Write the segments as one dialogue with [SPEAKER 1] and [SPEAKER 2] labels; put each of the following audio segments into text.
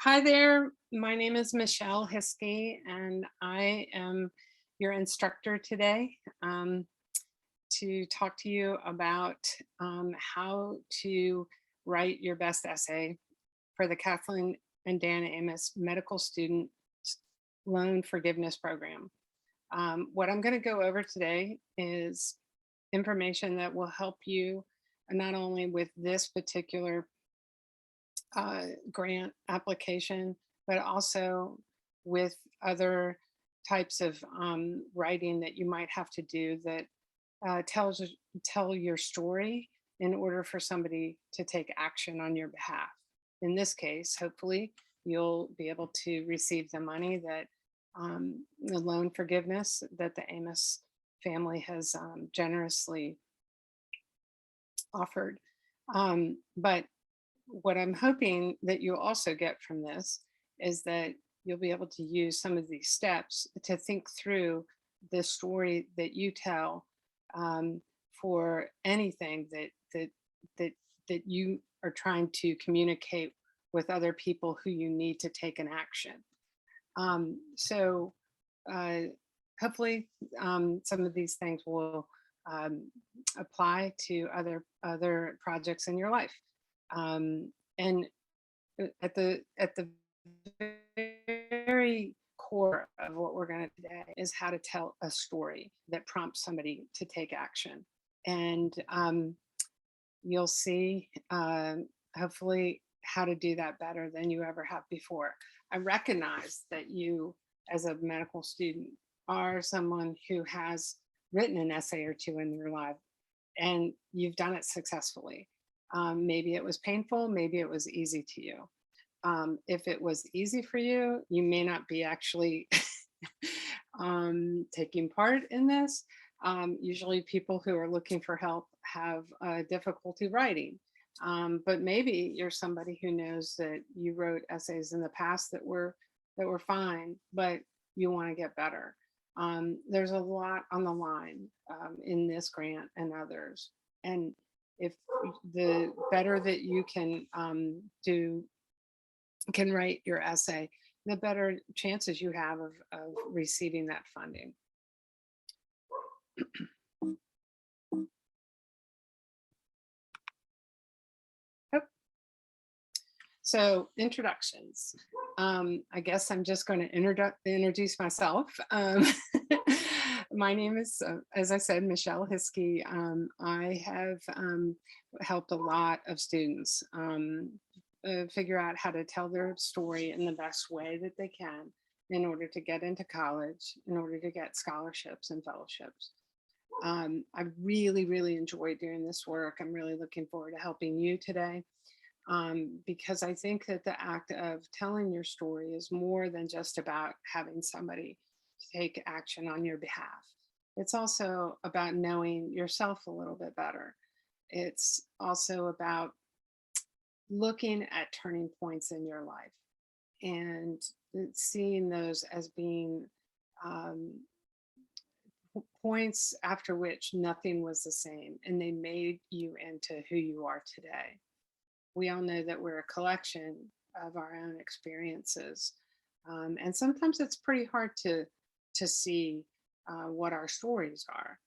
[SPEAKER 1] Hi there, my name is Michelle Hiskey, and I am your instructor today to talk to you about how to write your best essay for the Kathleen and Dan Amos Medical Student Loan Forgiveness Program. What I'm going to go over today is information that will help you not only with this particular grant application, but also with other types of writing that you might have to do that tell your story in order for somebody to take action on your behalf. In this case, hopefully, you'll be able to receive the money that the loan forgiveness that the Amos family has generously offered. But what I'm hoping that you also get from this is that you'll be able to use some of these steps to think through the story that you tell for anything that you are trying to communicate with other people who you need to take an action. So hopefully some of these things will apply to other projects in your life. And at the very core of what we're going to today is how to tell a story that prompts somebody to take action. And you'll see, hopefully, how to do that better than you ever have before. I recognize that you, as a medical student, are someone who has written an essay or two in your life, and you've done it successfully. Maybe it was painful, maybe it was easy to you. If it was easy for you, you may not be actually taking part in this. Usually people who are looking for help have difficulty writing. But maybe you're somebody who knows that you wrote essays in the past that were fine, but you want to get better. There's a lot on the line in this grant and others. And if the better that you can write your essay, the better chances you have of receiving that funding. Oh. So introductions. I guess I'm just going to introduce myself. My name is, as I said, Michelle Hiskey. I have helped a lot of students figure out how to tell their story in the best way that they can in order to get into college, in order to get scholarships and fellowships. I really, really enjoy doing this work. I'm really looking forward to helping you today. Because I think that the act of telling your story is more than just about having somebody take action on your behalf. It's also about knowing yourself a little bit better. It's also about looking at turning points in your life and seeing those as being points after which nothing was the same and they made you into who you are today. We all know that we're a collection of our own experiences. And sometimes it's pretty hard to see what our stories are,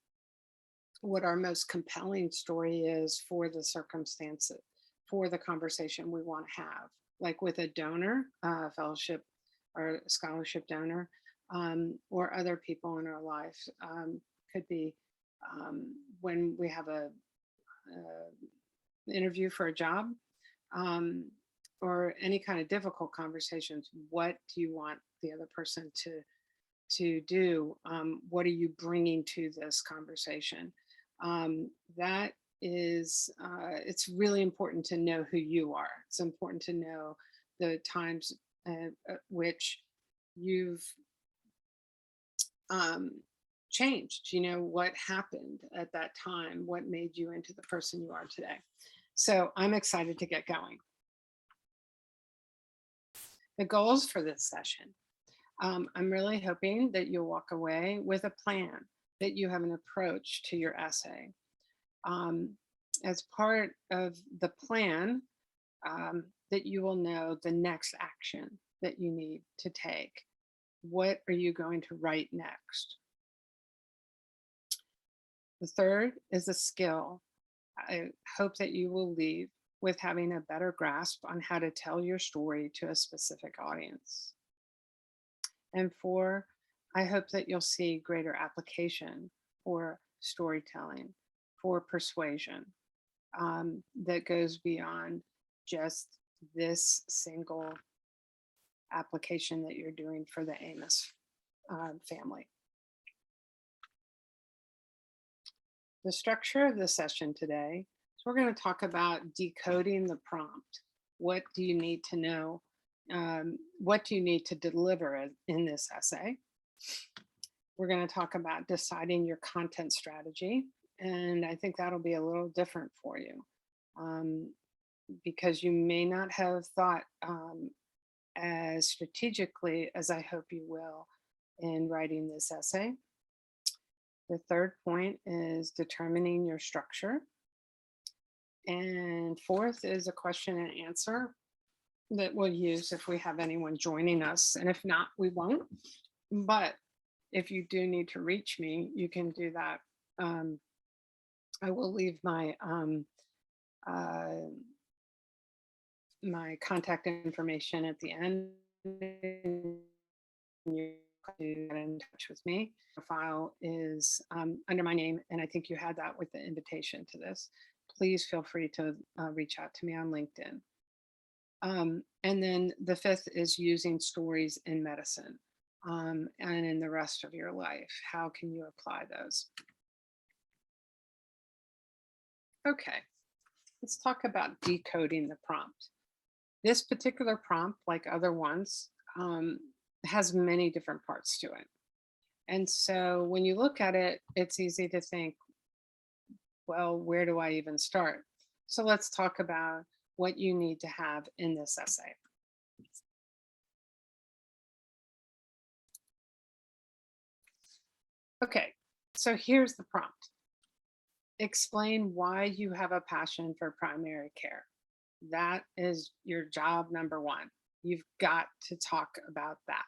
[SPEAKER 1] what our most compelling story is for the circumstances, for the conversation we want to have. Like with a donor, fellowship or scholarship donor, or other people in our life. Could be when we have a interview for a job, or any kind of difficult conversations. What do you want the other person to do? What are you bringing to this conversation? That is, it's really important to know who you are. It's important to know the times at which you've changed, what happened at that time, what made you into the person you are today. So I'm excited to get going. The goals for this session. I'm really hoping that you'll walk away with a plan, that you have an approach to your essay. As part of the plan, that you will know the next action that you need to take. What are you going to write next? The third is a skill. I hope that you will leave with having a better grasp on how to tell your story to a specific audience. And four, I hope that you'll see greater application for storytelling, for persuasion, that goes beyond just this single application that you're doing for the Amos family. The structure of the session today is we're going to talk about decoding the prompt. What do you need to know? What do you need to deliver in this essay? We're going to talk about deciding your content strategy. And I think that'll be a little different for you because you may not have thought as strategically as I hope you will in writing this essay. The third point is determining your structure. And fourth is a question and answer that we'll use if we have anyone joining us. And if not, we won't. But if you do need to reach me, you can do that. I will leave my my contact information at the end. You can get in touch with me. The file is under my name, and I think you had that with the invitation to this. Please feel free to reach out to me on LinkedIn. And then the fifth is using stories in medicine and in the rest of your life. How can you apply those? Okay, let's talk about decoding the prompt. This particular prompt, like other ones, has many different parts to it. And so when you look at it, it's easy to think, well, where do I even start? So let's talk about what you need to have in this essay. Okay, so here's the prompt. Explain why you have a passion for primary care. That is your job number one. You've got to talk about that.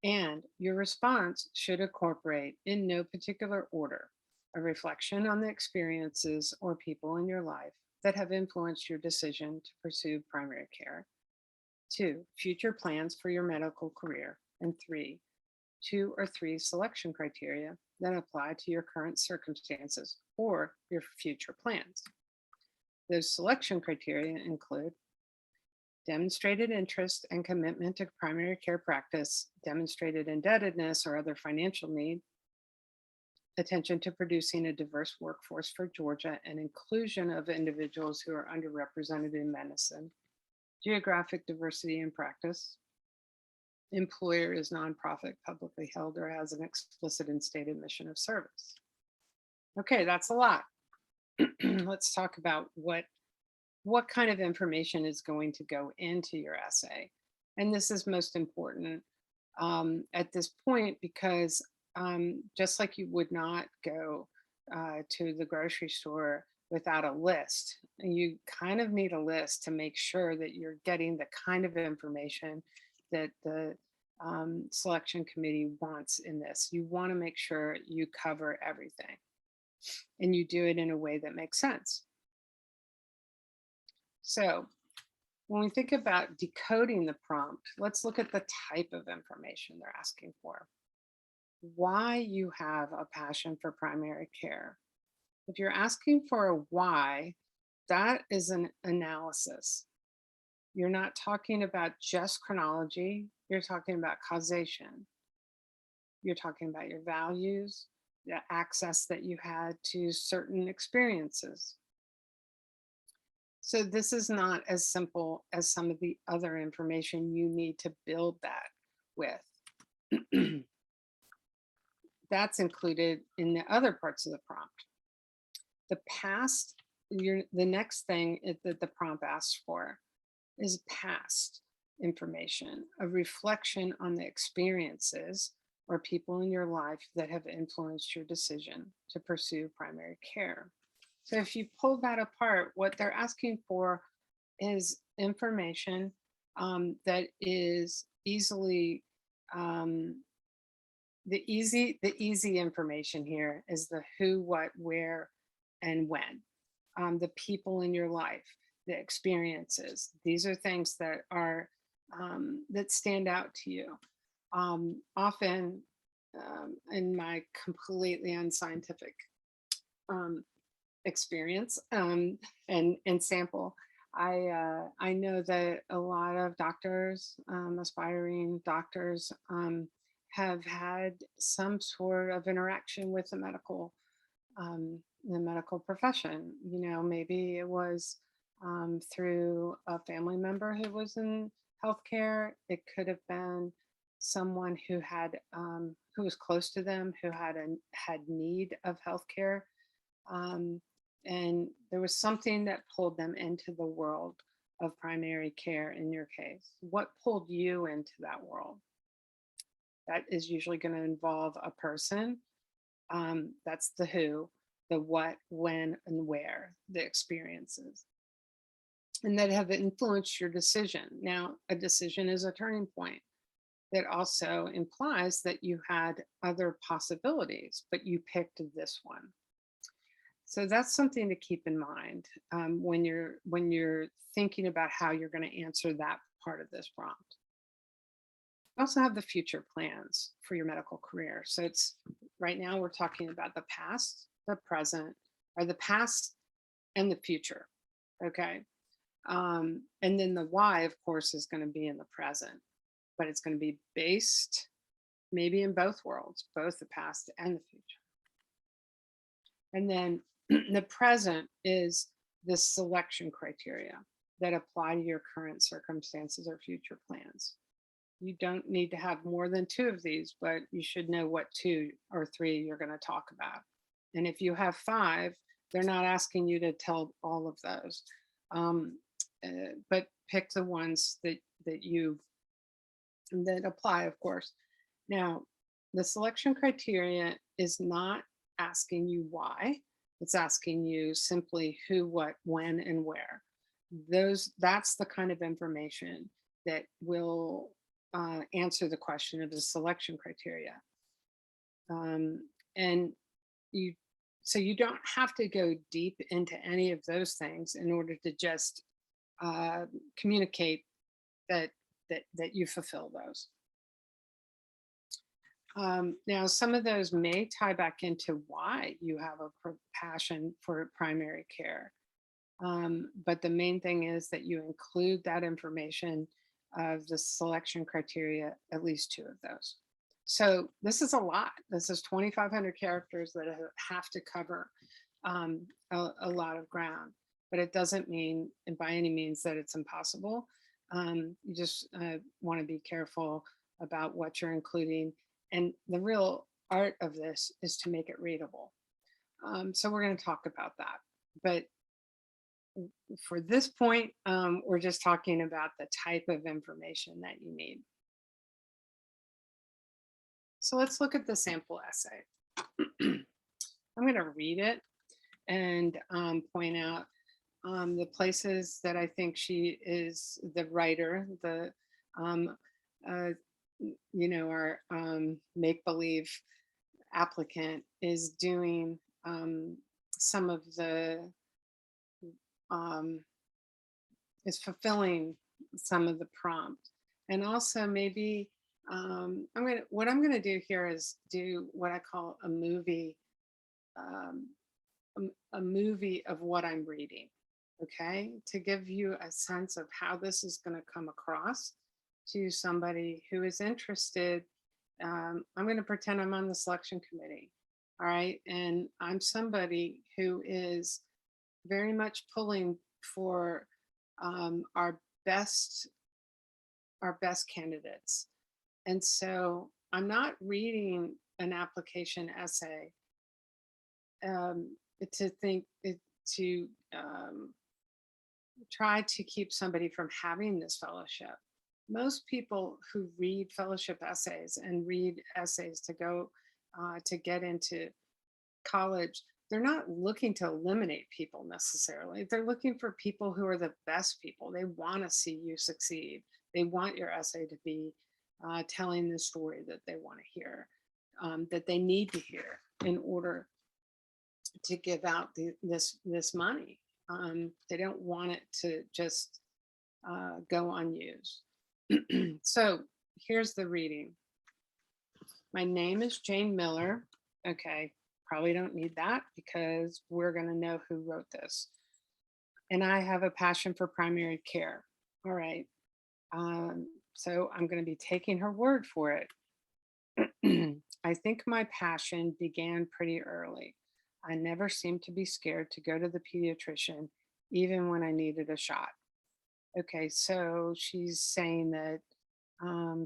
[SPEAKER 1] And your response should incorporate, in no particular order, a reflection on the experiences or people in your life that have influenced your decision to pursue primary care. 2, future plans for your medical career. And 3, 2 or 3 selection criteria that apply to your current circumstances or your future plans. Those selection criteria include demonstrated interest and commitment to primary care practice, demonstrated indebtedness or other financial need, attention to producing a diverse workforce for Georgia and inclusion of individuals who are underrepresented in medicine, geographic diversity in practice, employer is nonprofit, publicly held, or has an explicit and stated mission of service. Okay, that's a lot. Let's talk about what kind of information is going to go into your essay. And this is most important at this point because just like you would not go to the grocery store without a list, you kind of need a list to make sure that you're getting the kind of information that the selection committee wants in this. You want to make sure you cover everything and you do it in a way that makes sense. So when we think about decoding the prompt, let's look at the type of information they're asking for. Why you have a passion for primary care. If you're asking for a why, that is an analysis. You're not talking about just chronology, you're talking about causation. You're talking about your values, the access that you had to certain experiences. So this is not as simple as some of the other information you need to build that with. That's included in the other parts of the prompt. The past, the next thing that the prompt asks for is past information, a reflection on the experiences or people in your life that have influenced your decision to pursue primary care. So if you pull that apart, what they're asking for is information that is easily um, the easy information here is the who, what, where, and when. The people in your life, the experiences. These are things that are that stand out to you. Often, in my completely unscientific um, experience and sample, I know that a lot of doctors, aspiring doctors, have had some sort of interaction with the medical profession. You know, maybe it was through a family member who was in healthcare. It could have been someone who was close to them, who had need of healthcare, um, and there was something that pulled them into the world of primary care. In your case, what pulled you into that world? That is usually going to involve a person. That's the who, the what, when, and where, the experiences, and that have influenced your decision. Now, a decision is a turning point. That also implies that you had other possibilities, but you picked this one. So that's something to keep in mind when you're thinking about how you're going to answer that part of this prompt. You also have the future plans for your medical career. So it's right now we're talking about the past, the present, or the past and the future. Okay. And then the why, of course, is going to be in the present, but it's going to be based maybe in both worlds, both the past and the future. And then the present is the selection criteria that apply to your current circumstances or future plans. You don't need to have more than two of these, but you should know what two or three you're going to talk about. And if you have five, they're not asking you to tell all of those, but pick the ones that apply, of course. Now, the selection criteria is not asking you why. It's asking you simply who, what, when, and where. That's the kind of information that will answer the question of the selection criteria. And you so you don't have to go deep into any of those things in order to just communicate that you fulfill those. Now, some of those may tie back into why you have a passion for primary care. But the main thing is that you include that information of the selection criteria, at least two of those. So this is a lot. This is 2,500 characters that have to cover a lot of ground, but it doesn't mean by any means that it's impossible. You just want to be careful about what you're including. And the real art of this is to make it readable. So we're going to talk about that. But for this point, we're just talking about the type of information that you need. So let's look at the sample essay. I'm going to read it and point out the places that I think she is the writer, our make-believe applicant is doing some of the is fulfilling some of the prompt, and also maybe what I'm gonna do here is do what I call a movie, a movie of what I'm reading. Okay, to give you a sense of how this is going to come across to somebody who is interested. I'm going to pretend I'm on the selection committee. All right, and I'm somebody who is very much pulling for our best candidates. And so I'm not reading an application essay to think to try to keep somebody from having this fellowship. Most people who read fellowship essays and read essays to go to get into college they're not looking to eliminate people necessarily. They're looking for people who are the best people. They want to see you succeed. They want your essay to be telling the story that they want to hear, that they need to hear in order to give out this money. They don't want it to just go unused. So here's the reading. My name is Jane Miller. Okay, probably don't need that because we're going to know who wrote this. And I have a passion for primary care. All right. So I'm going to be taking her word for it. I think my passion began pretty early. I never seemed to be scared to go to the pediatrician, even when I needed a shot. Okay, so she's saying that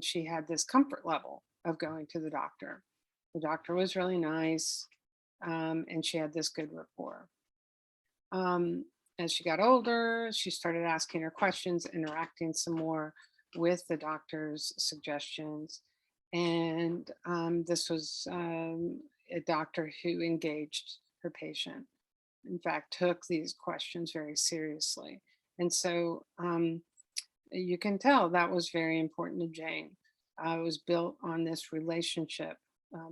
[SPEAKER 1] she had this comfort level of going to the doctor. The doctor was really nice, and she had this good rapport. As she got older, she started asking her questions, interacting some more with the doctor's suggestions. And this was a doctor who engaged her patient. In fact, took these questions very seriously. And so you can tell that was very important to Jane. It was built on this relationship.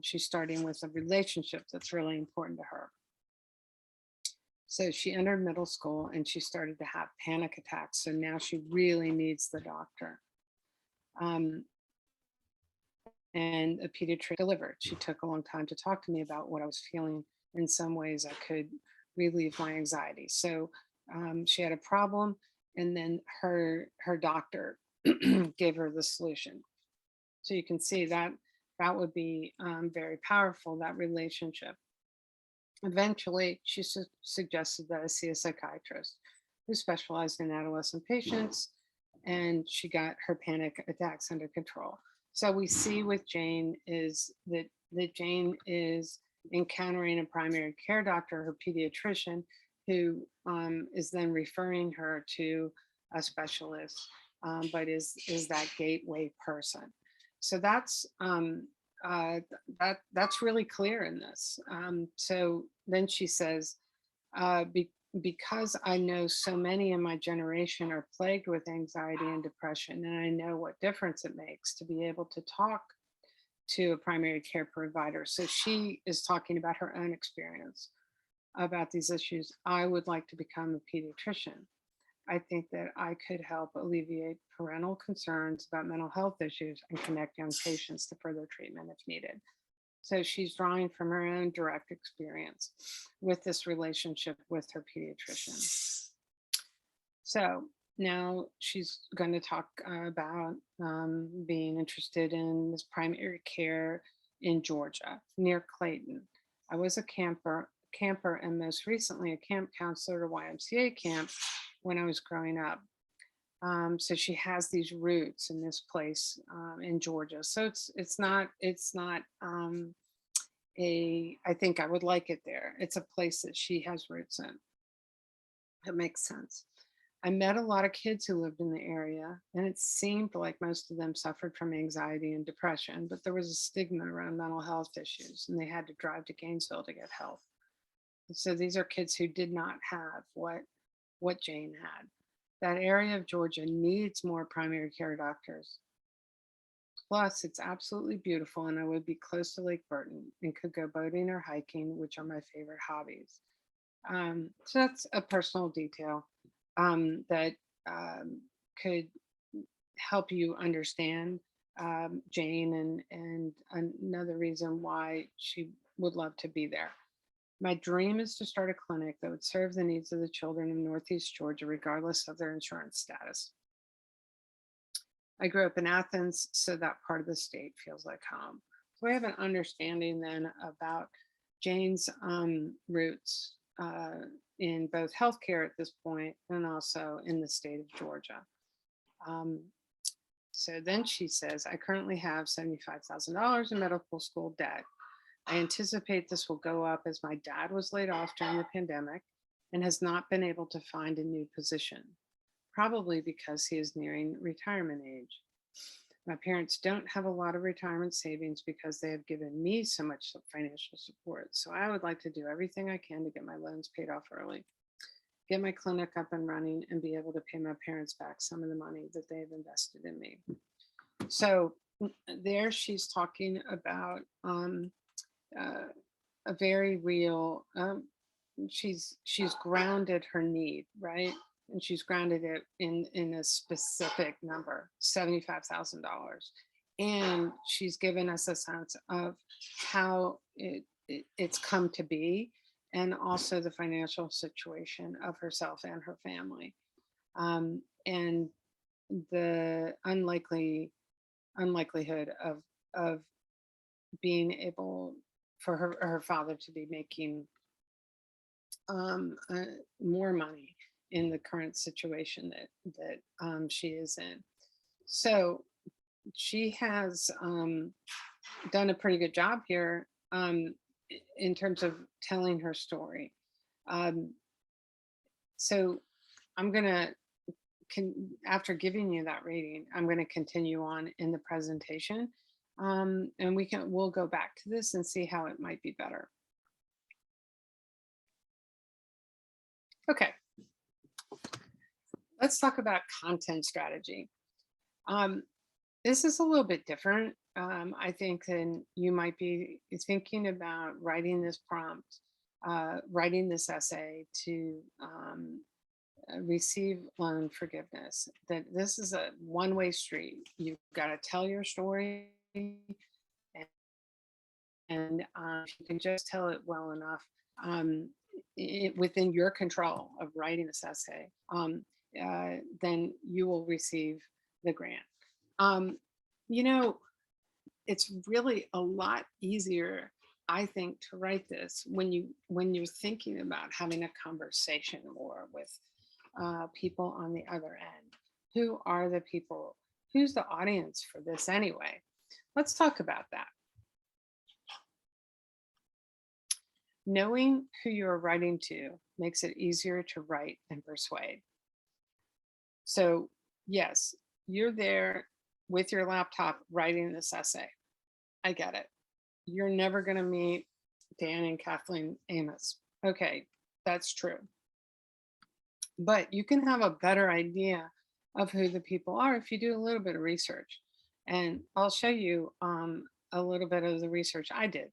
[SPEAKER 1] She's starting with a relationship that's really important to her. So she entered middle school and she started to have panic attacks. So now she really needs the doctor. And a pediatrician delivered. She took a long time to talk to me about what I was feeling. In some ways, I could relieve my anxiety. So she had a problem, and then her doctor gave her the solution. So you can see that that would be very powerful, that relationship. Eventually, she suggested that I see a psychiatrist who specialized in adolescent patients, and she got her panic attacks under control. So we see with Jane is that Jane is encountering a primary care doctor, her pediatrician, who is then referring her to a specialist, but is that gateway person. So that's that's really clear in this. So then she says, because I know so many in my generation are plagued with anxiety and depression, and I know what difference it makes to be able to talk to a primary care provider. So she is talking about her own experience about these issues. I would like to become a pediatrician. I think that I could help alleviate parental concerns about mental health issues and connect young patients to further treatment if needed. So she's drawing from her own direct experience with this relationship with her pediatrician. So now she's going to talk about being interested in this primary care in Georgia, near Clayton. I was a camper, and most recently a camp counselor at a YMCA camp when I was growing up. So she has these roots in this place in Georgia. So it's not I think I would like it there. It's a place that she has roots in. It makes sense. I met a lot of kids who lived in the area, and it seemed like most of them suffered from anxiety and depression, but there was a stigma around mental health issues, and they had to drive to Gainesville to get help. And so these are kids who did not have what Jane had. That area of Georgia needs more primary care doctors. Plus, it's absolutely beautiful, and I would be close to Lake Burton and could go boating or hiking, which are my favorite hobbies. So that's a personal detail that could help you understand Jane and another reason why she would love to be there. My dream is to start a clinic that would serve the needs of the children in Northeast Georgia, regardless of their insurance status. I grew up in Athens, so that part of the state feels like home. So I have an understanding then about Jane's roots in both healthcare at this point and also in the state of Georgia. So then she says, I currently have $75,000 in medical school debt. I anticipate this will go up as my dad was laid off during the pandemic and has not been able to find a new position, probably because he is nearing retirement age. My parents don't have a lot of retirement savings because they have given me so much financial support. So I would like to do everything I can to get my loans paid off early, get my clinic up and running, and be able to pay my parents back some of the money that they've invested in me. So there she's talking about uh, a very real, she's grounded her need, right? And she's grounded it in a specific number, $75,000. And she's given us a sense of how it's come to be, and also the financial situation of herself and her family, and the unlikelihood of being able for her father to be making more money in the current situation that she is in. So she has done a pretty good job here in terms of telling her story. Um, so I'm gonna after giving you that reading, I'm going to continue on in the presentation, and we'll go back to this and see how it might be better. Okay, let's talk about content strategy. This is a little bit different, I think, than you might be thinking about writing this prompt, writing this essay to receive loan forgiveness. That this is a one-way street. You've got to tell your story, and if you can just tell it well enough, within your control of writing this essay, then you will receive the grant. You know, it's really a lot easier, I think, to write this when you're thinking about having a conversation more with people on the other end. Who are the people? Who's the audience for this anyway? Let's talk about that. Knowing who you're writing to makes it easier to write and persuade. So yes, you're there with your laptop writing this essay. I get it. You're never going to meet Dan and Kathleen Amos. Okay, that's true. But you can have a better idea of who the people are if you do a little bit of research. And I'll show you a little bit of the research I did.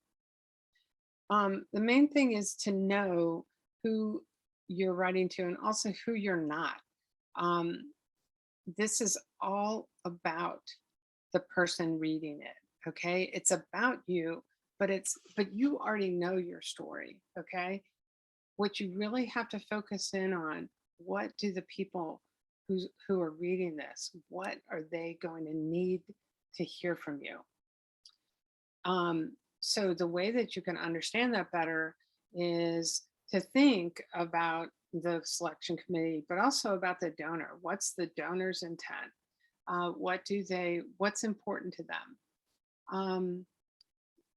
[SPEAKER 1] The main thing is to know who you're writing to and also who you're not. This is all about the person reading it. Okay, it's about you, but you already know your story. Okay, what you really have to focus in on, what do the people who are reading this, what are they going to need to hear from you? So the way that you can understand that better is to think about the selection committee, but also about the donor. What's the donor's intent? What's important to them?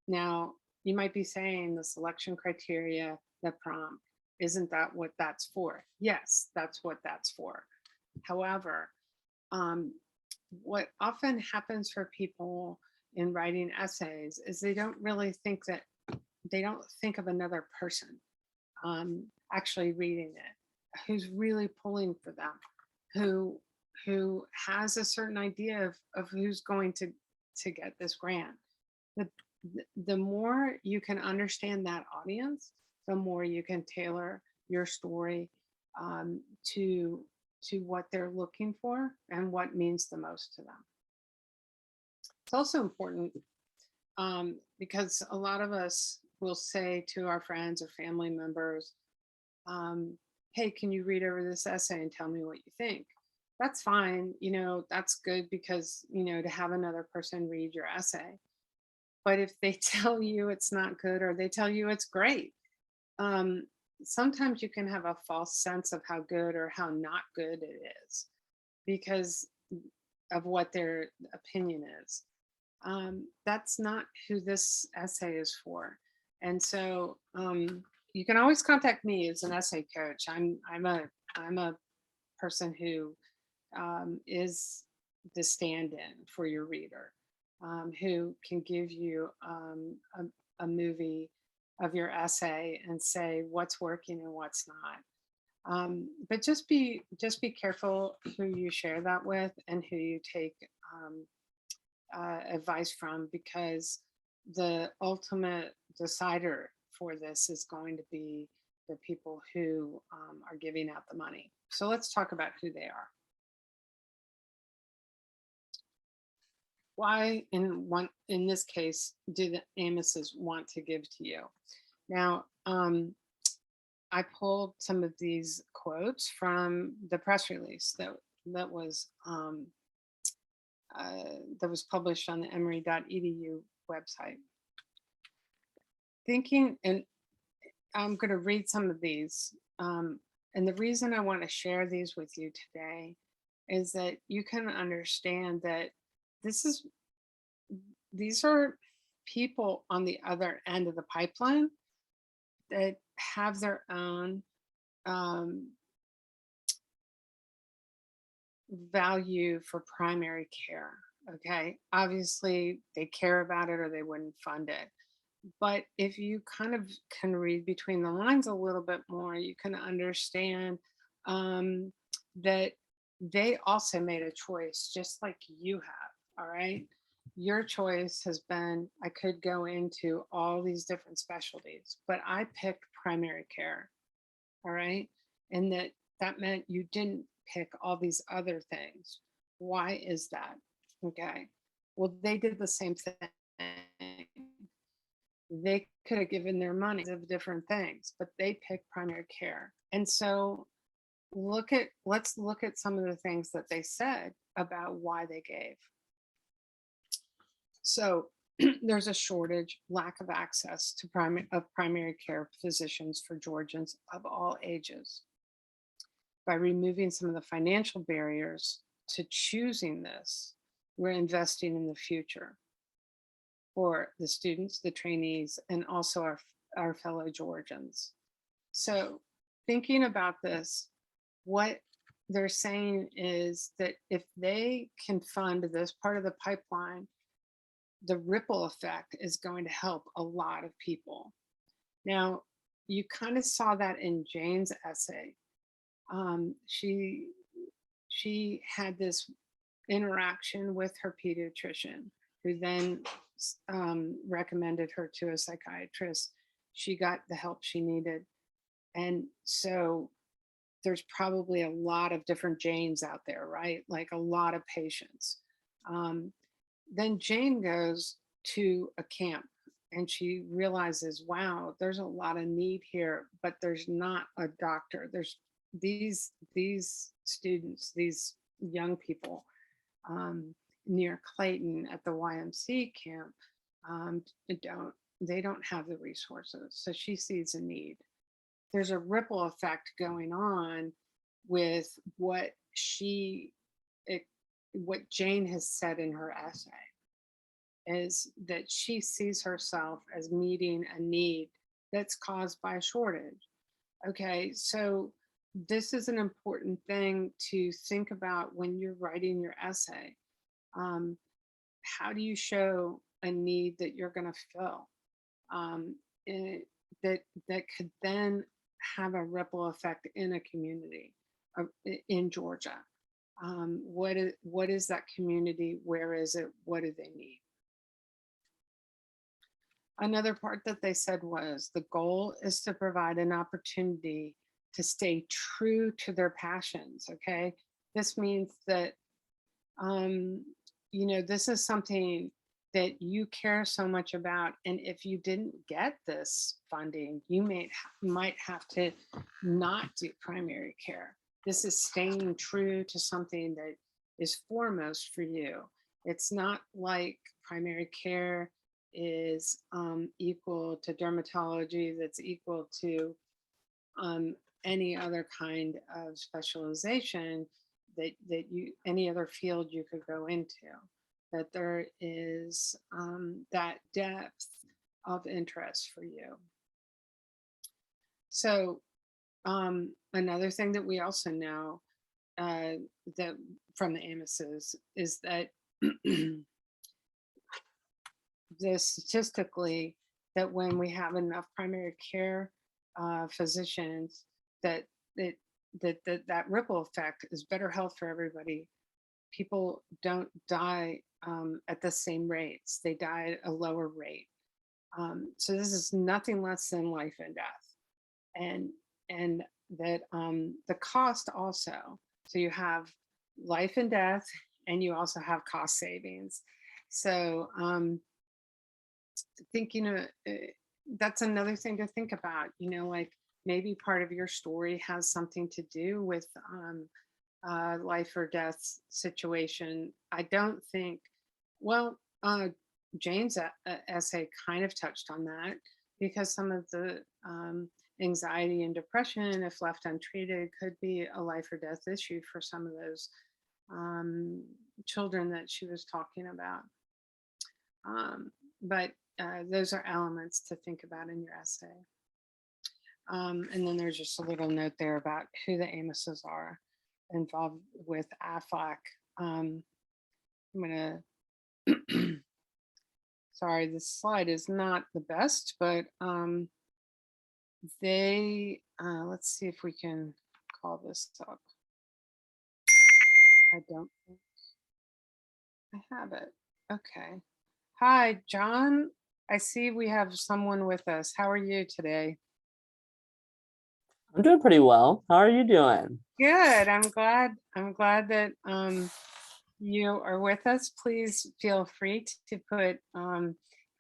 [SPEAKER 1] Now, you might be saying the selection criteria, the prompt, isn't that what that's for? Yes, that's what that's for. However, what often happens for people in writing essays is they don't think of another person actually reading it, who's really pulling for them, who has a certain idea of who's going to get this grant. The more you can understand that audience, the more you can tailor your story to what they're looking for and what means the most to them. It's also important because a lot of us will say to our friends or family members, hey, can you read over this essay and tell me what you think? That's fine. That's good because, to have another person read your essay. But if they tell you it's not good or they tell you it's great, sometimes you can have a false sense of how good or how not good it is because of what their opinion is. That's not who this essay is for. And so you can always contact me as an essay coach. I'm a person who is the stand-in for your reader, who can give you a movie of your essay and say what's working and what's not. But just be careful who you share that with and who you take advice from, because the ultimate decider for this is going to be the people who are giving out the money. So let's talk about who they are. Why in this case do the Amoses want to give to you? Now, I pulled some of these quotes from the press release that was published on the emory.edu website. Thinking, and I'm going to read some of these. And the reason I want to share these with you today is that you can understand that these are people on the other end of the pipeline that have their own value for primary care. Okay. Obviously, they care about it or they wouldn't fund it. But if you kind of can read between the lines a little bit more, you can understand that they also made a choice just like you have. All right. Your choice has been, I could go into all these different specialties, but I picked primary care. All right. And that meant you didn't pick all these other things. Why is that? Okay. Well, they did the same thing. They could have given their money of different things, but they picked primary care. And so let's look at some of the things that they said about why they gave. So there's a shortage, lack of access to primary care physicians for Georgians of all ages. By removing some of the financial barriers to choosing this, we're investing in the future for the students, the trainees, and also our fellow Georgians. So thinking about this, what they're saying is that if they can fund this part of the pipeline, the ripple effect is going to help a lot of people. Now, you kind of saw that in Jane's essay. She had this interaction with her pediatrician, who then recommended her to a psychiatrist. She got the help she needed. And so there's probably a lot of different Janes out there, right? Like a lot of patients. Then Jane goes to a camp and she realizes, wow, there's a lot of need here, but there's not a doctor. There's these students, these young people near Clayton at the YMC camp they don't have the resources. So she sees a need. There's a ripple effect going on with what Jane has said in her essay, is that she sees herself as meeting a need that's caused by a shortage. Okay, so this is an important thing to think about when you're writing your essay. How do you show a need that you're going to fill that could then have a ripple effect in a community in Georgia? What is that community? Where is it? What do they need? Another part that they said was the goal is to provide an opportunity to stay true to their passions. Okay, this means that this is something that you care so much about, and if you didn't get this funding, you might have to not do primary care. This is staying true to something that is foremost for you. It's not like primary care is equal to dermatology, that's equal to any other kind of specialization that you, any other field you could go into, that there is that depth of interest for you. So another thing that we also know that from the Amoses is that the statistically that when we have enough primary care physicians, that it that ripple effect is better health for everybody. People don't die at the same rates; they die at a lower rate. So this is nothing less than life and death, and and that the cost also. So you have life and death, and you also have cost savings. So thinking that's another thing to think about. Like maybe part of your story has something to do with life or death situation. I don't think, well, Jane's essay kind of touched on that because some of the anxiety and depression, if left untreated, could be a life or death issue for some of those children that she was talking about. But those are elements to think about in your essay. And then there's just a little note there about who the Amoses are involved with AFLAC. I'm gonna, sorry, this slide is not the best, but let's see if we can call this up. I don't think I have it. Okay. Hi, John. I see we have someone with us. How are you today?
[SPEAKER 2] I'm doing pretty well. How are you doing?
[SPEAKER 1] Good. I'm glad that you are with us. Please feel free to put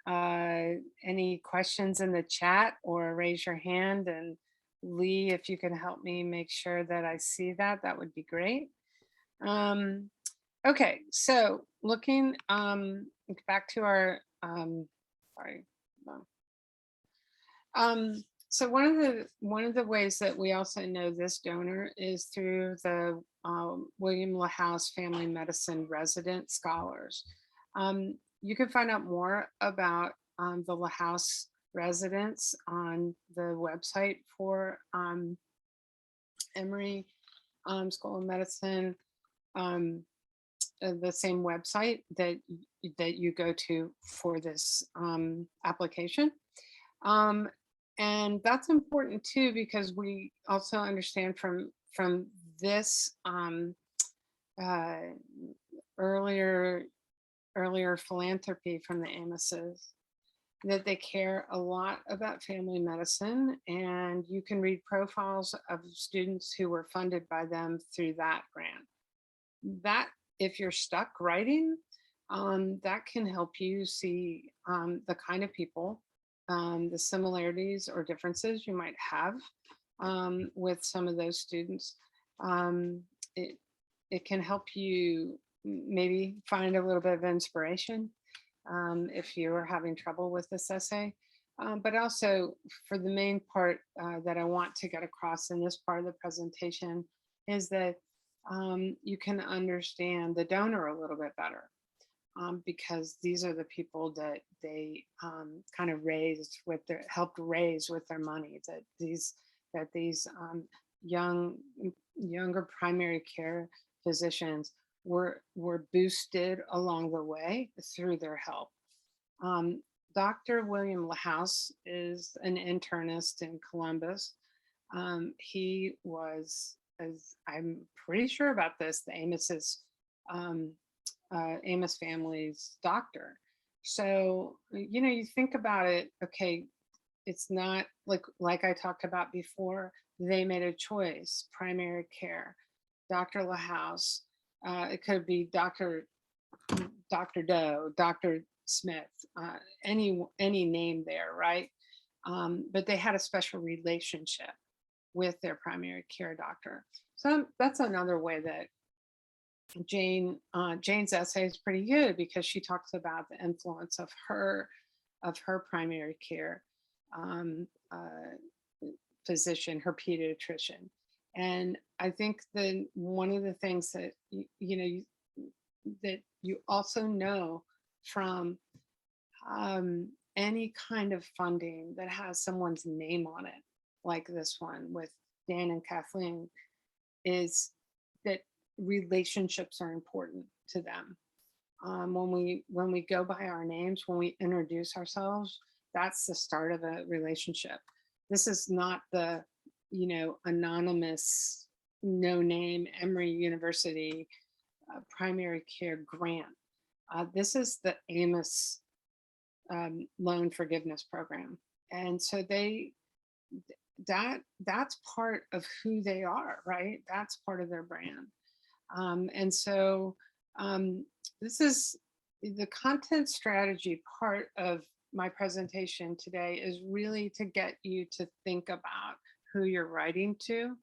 [SPEAKER 1] any questions in the chat or raise your hand. And Lee, if you can help me make sure that I see that, that would be great. Okay, so looking back to our sorry. no. So one of the ways that we also know this donor is through the William LaHouse Family Medicine Resident Scholars. You can find out more about the LaHouse residents on the website for Emory School of Medicine, the same website that you go to for this application. And that's important too, because we also understand from this earlier philanthropy from the Amoses that they care a lot about family medicine, and you can read profiles of students who were funded by them through that grant. That, if you're stuck writing, that can help you see the kind of people, the similarities or differences you might have with some of those students. It can help you maybe find a little bit of inspiration if you are having trouble with this essay. But also, for the main part that I want to get across in this part of the presentation is that you can understand the donor a little bit better. Because these are the people that they kind of helped raise with their money. That these younger primary care physicians were boosted along the way through their help. Dr. William LaHouse is an internist in Columbus. He was, as I'm pretty sure about this, the Amos family's doctor. So, you think about it, okay, it's not like I talked about before, they made a choice, primary care, Dr. LaHouse, it could be Dr. Doe, Dr. Smith, any name there, right? But they had a special relationship with their primary care doctor. So that's another way that Jane's essay is pretty good, because she talks about the influence of her primary care physician, her pediatrician. And I think that one of the things that that you also know from any kind of funding that has someone's name on it, like this one with Dan and Kathleen, is that relationships are important to them. When we go by our names, when we introduce ourselves, that's the start of a relationship. This is not the, anonymous, no name Emory University primary care grant. This is the Amos loan forgiveness program, and so that's part of who they are, right? That's part of their brand. And so this is the content strategy part of my presentation today, is really to get you to think about who you're writing to,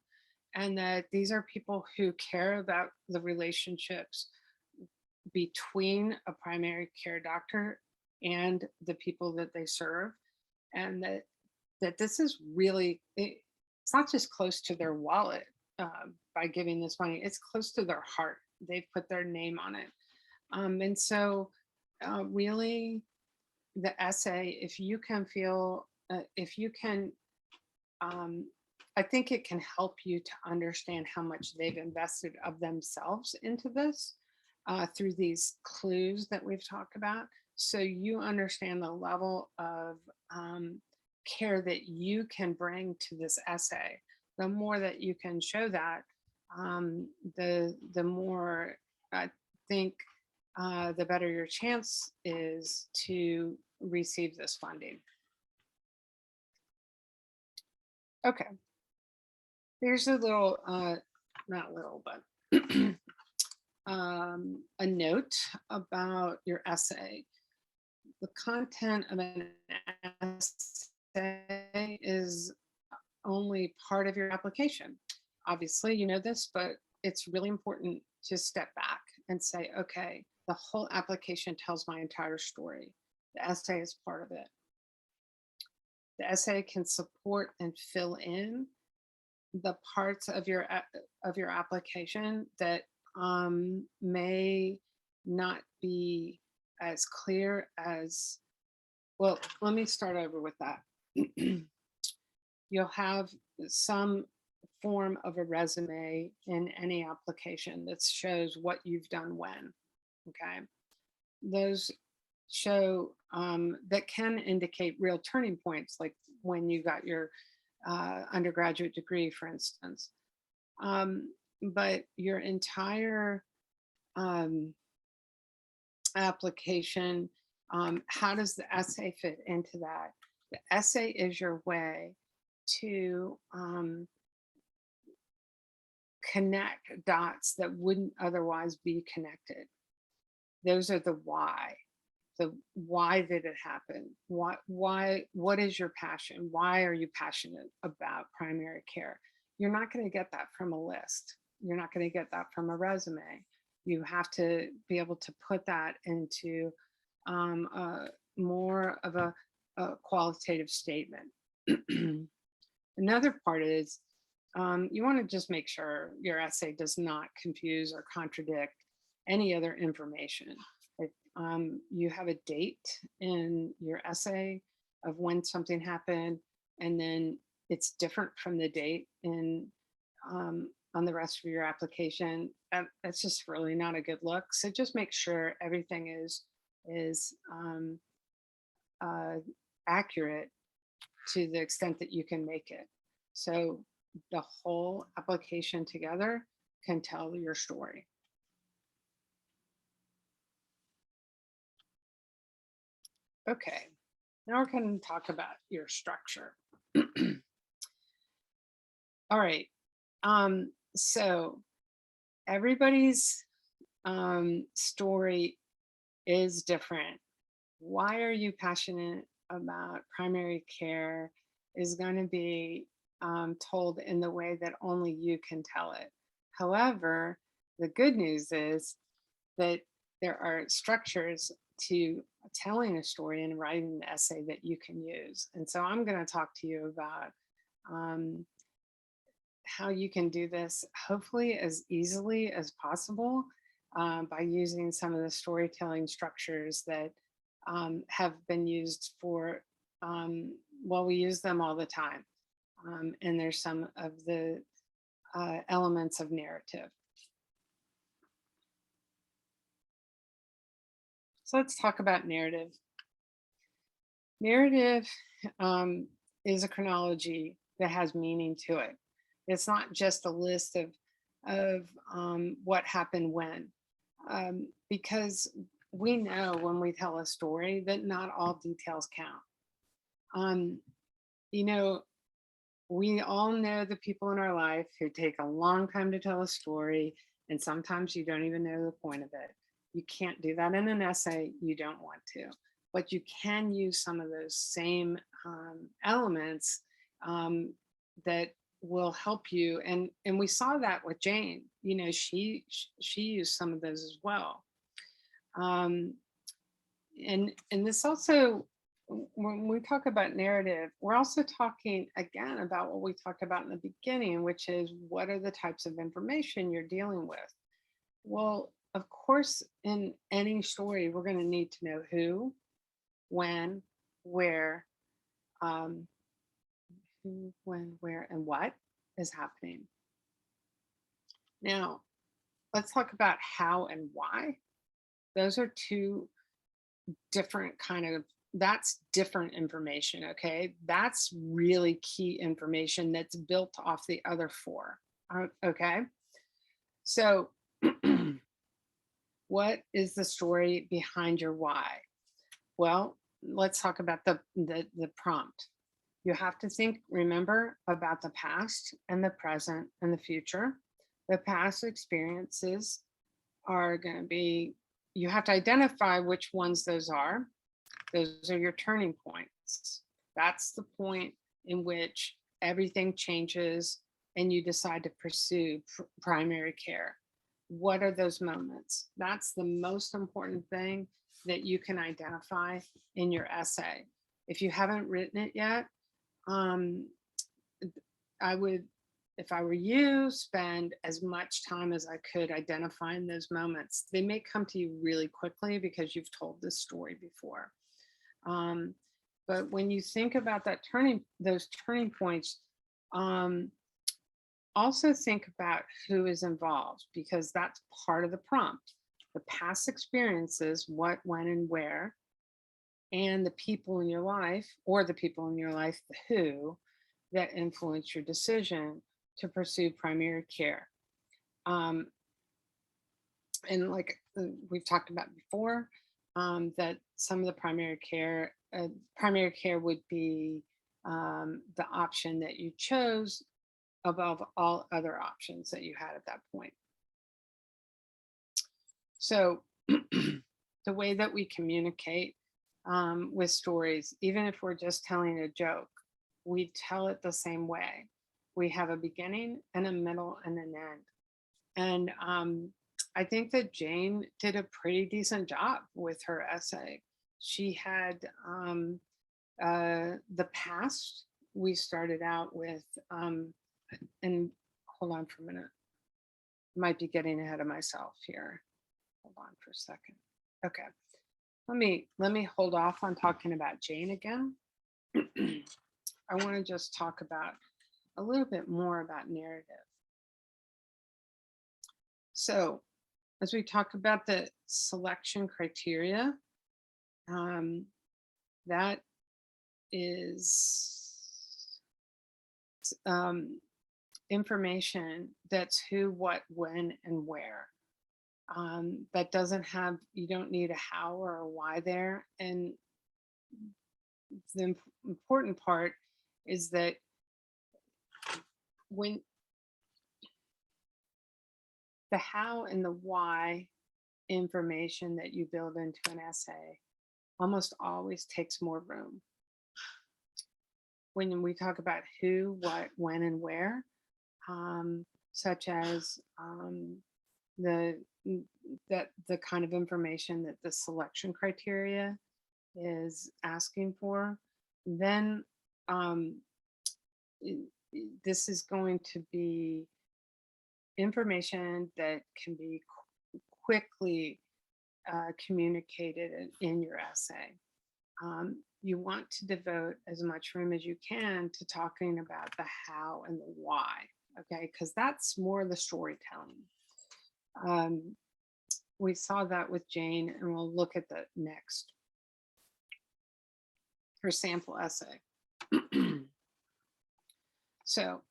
[SPEAKER 1] and that these are people who care about the relationships between a primary care doctor and the people that they serve, and that this is really, it's not just close to their wallet by giving this money, it's close to their heart. They've put their name on it. And so really the essay, if you can feel, I think it can help you to understand how much they've invested of themselves into this through these clues that we've talked about. So you understand the level of care that you can bring to this essay. The more that you can show that, the more I think the better your chance is to receive this funding. Okay, here's a little, not little, but a note about your essay. The content of an essay is only part of your application. Obviously, you know this, but it's really important to step back and say, okay, the whole application tells my entire story. The essay is part of it. The essay can support and fill in the parts of your application that may not be as clear as, well, let me start over with that. You'll have some form of a resume in any application that shows what you've done when, okay? Those show, that can indicate real turning points, like when you got your undergraduate degree, for instance. But your entire application, how does the essay fit into that? The essay is your way to connect dots that wouldn't otherwise be connected. Those are the why. The why did it happen? What is your passion? Why are you passionate about primary care? You're not going to get that from a list. You're not going to get that from a resume. You have to be able to put that into more of a qualitative statement. Another part is you want to just make sure your essay does not confuse or contradict any other information. If you have a date in your essay of when something happened, and then it's different from the date in on the rest of your application, that's just really not a good look. So just make sure everything is accurate to the extent that you can make it. So the whole application together can tell your story. Okay, now we're going to talk about your structure. All right, so everybody's story is different. Why are you passionate about primary care is going to be told in the way that only you can tell it. However, the good news is that there are structures to telling a story and writing the essay that you can use. And so I'm going to talk to you about how you can do this, hopefully as easily as possible, by using some of the storytelling structures that have been used for, well, we use them all the time. And there's some of the elements of narrative. So let's talk about narrative. Narrative is a chronology that has meaning to it. It's not just a list of what happened when, because we know when we tell a story that not all details count. Um, you know, we all know the people in our life who take a long time to tell a story, and sometimes you don't even know the point of it. You can't do that in an essay. You don't want to, but you can use some of those same elements um, that will help you. And we saw that with Jane. She used some of those as well. Um, and this also, when we talk about narrative, we're also talking again about what we talked about in the beginning, which is what are the types of information you're dealing with. Well, of course, in any story, we're going to need to know who, when, where, um, who, when, where, and what is happening. Now, let's talk about how and why. Those are two different that's different information. Okay, that's really key information that's built off the other four. Okay, so what is the story behind your why? Well, let's talk about the prompt. You have to think, remember, about the past and the present and the future. The past experiences are going to be, you have to identify which ones those are. Those are your turning points. That's the point in which everything changes and you decide to pursue primary care. What are those moments? That's the most important thing that you can identify in your essay. If you haven't written it yet, I would, if I were you, spend as much time as I could identifying those moments. They may come to you really quickly because you've told this story before. But when you think about those turning points, also think about who is involved, because that's part of the prompt. The past experiences, what, when, and where, and the people in your life, or the people in your life, the who, that influence your decision to pursue primary care. And like we've talked about before, that some of the primary care would be the option that you chose above all other options that you had at that point. So the way that we communicate with stories, even if we're just telling a joke, we tell it the same way. We have a beginning and a middle and an end. And I think that Jane did a pretty decent job with her essay. She had the past. We started out with, and hold on for a minute. Might be getting ahead of myself here. Hold on for a second. Okay, let me hold off on talking about Jane again. I want to just talk about a little bit more about narrative. So, as we talk about the selection criteria, that is information that's who, what, when, and where. That doesn't have, you don't need a how or a why there. And the important part is that when the how and the why information that you build into an essay almost always takes more room. When we talk about who, what, when, and where, such as the kind of information that the selection criteria is asking for, then this is going to be information that can be quickly communicated in your essay. You want to devote as much room as you can to talking about the how and the why, okay? Because that's more the storytelling. we saw that with Jane, and we'll look at the next, her sample essay. So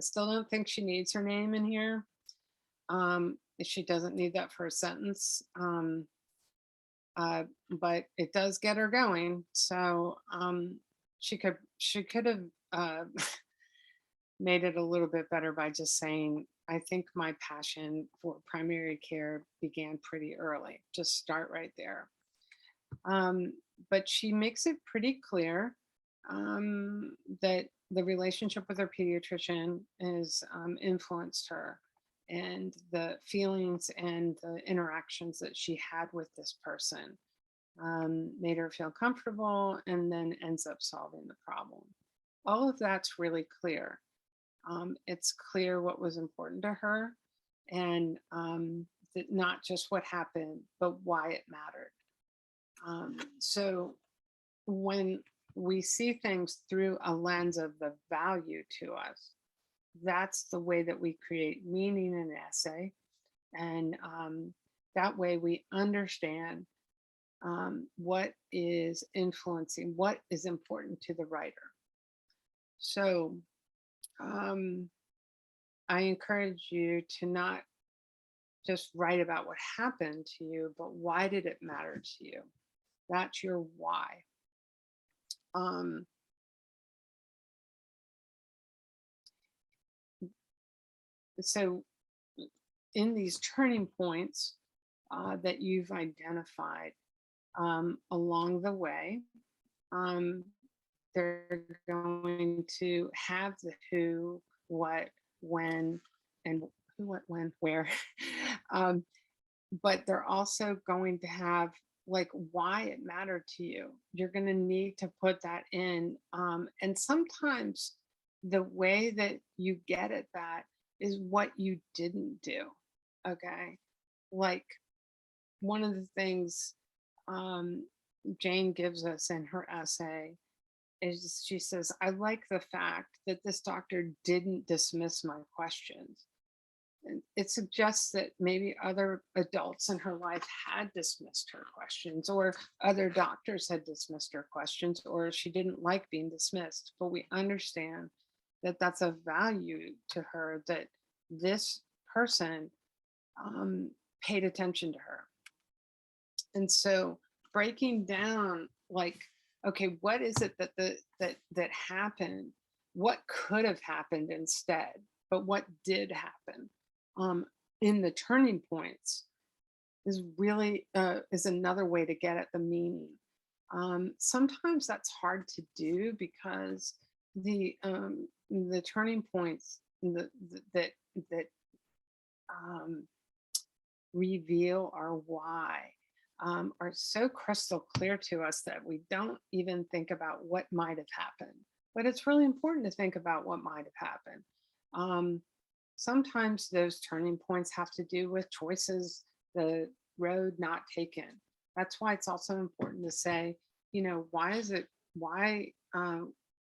[SPEAKER 1] I still don't think she needs her name in here. She doesn't need that for a sentence. But it does get her going. So she could have made it a little bit better by just saying, I think my passion for primary care began pretty early. Just start right there. But she makes it pretty clear that the relationship with her pediatrician has influenced her, and the feelings and the interactions that she had with this person made her feel comfortable, and then ends up solving the problem. All of that's really clear. It's clear what was important to her, and that not just what happened, but why it mattered. So when we see things through a lens of the value to us, that's the way that we create meaning in an essay. And that way we understand what is influencing, what is important to the writer. So I encourage you to not just write about what happened to you, but why did it matter to you? That's your why. So in these turning points that you've identified along the way, they're going to have the who, what, when, and who, what, when, where. But they're also going to have like why it mattered to you. You're going to need to put that in. And sometimes the way that you get at that is what you didn't do. Okay. Like one of the things Jane gives us in her essay is she says, I like the fact that this doctor didn't dismiss my questions. And it suggests that maybe other adults in her life had dismissed her questions, or other doctors had dismissed her questions, or she didn't like being dismissed. But we understand that that's a value to her, that this person paid attention to her. And so breaking down, like, okay, what is it that happened? What could have happened instead? But what did happen in the turning points is really is another way to get at the meaning. Sometimes that's hard to do because the turning points that reveal our why are so crystal clear to us that we don't even think about what might have happened. But it's really important to think about what might have happened. Sometimes those turning points have to do with choices, the road not taken. That's why it's also important to say, why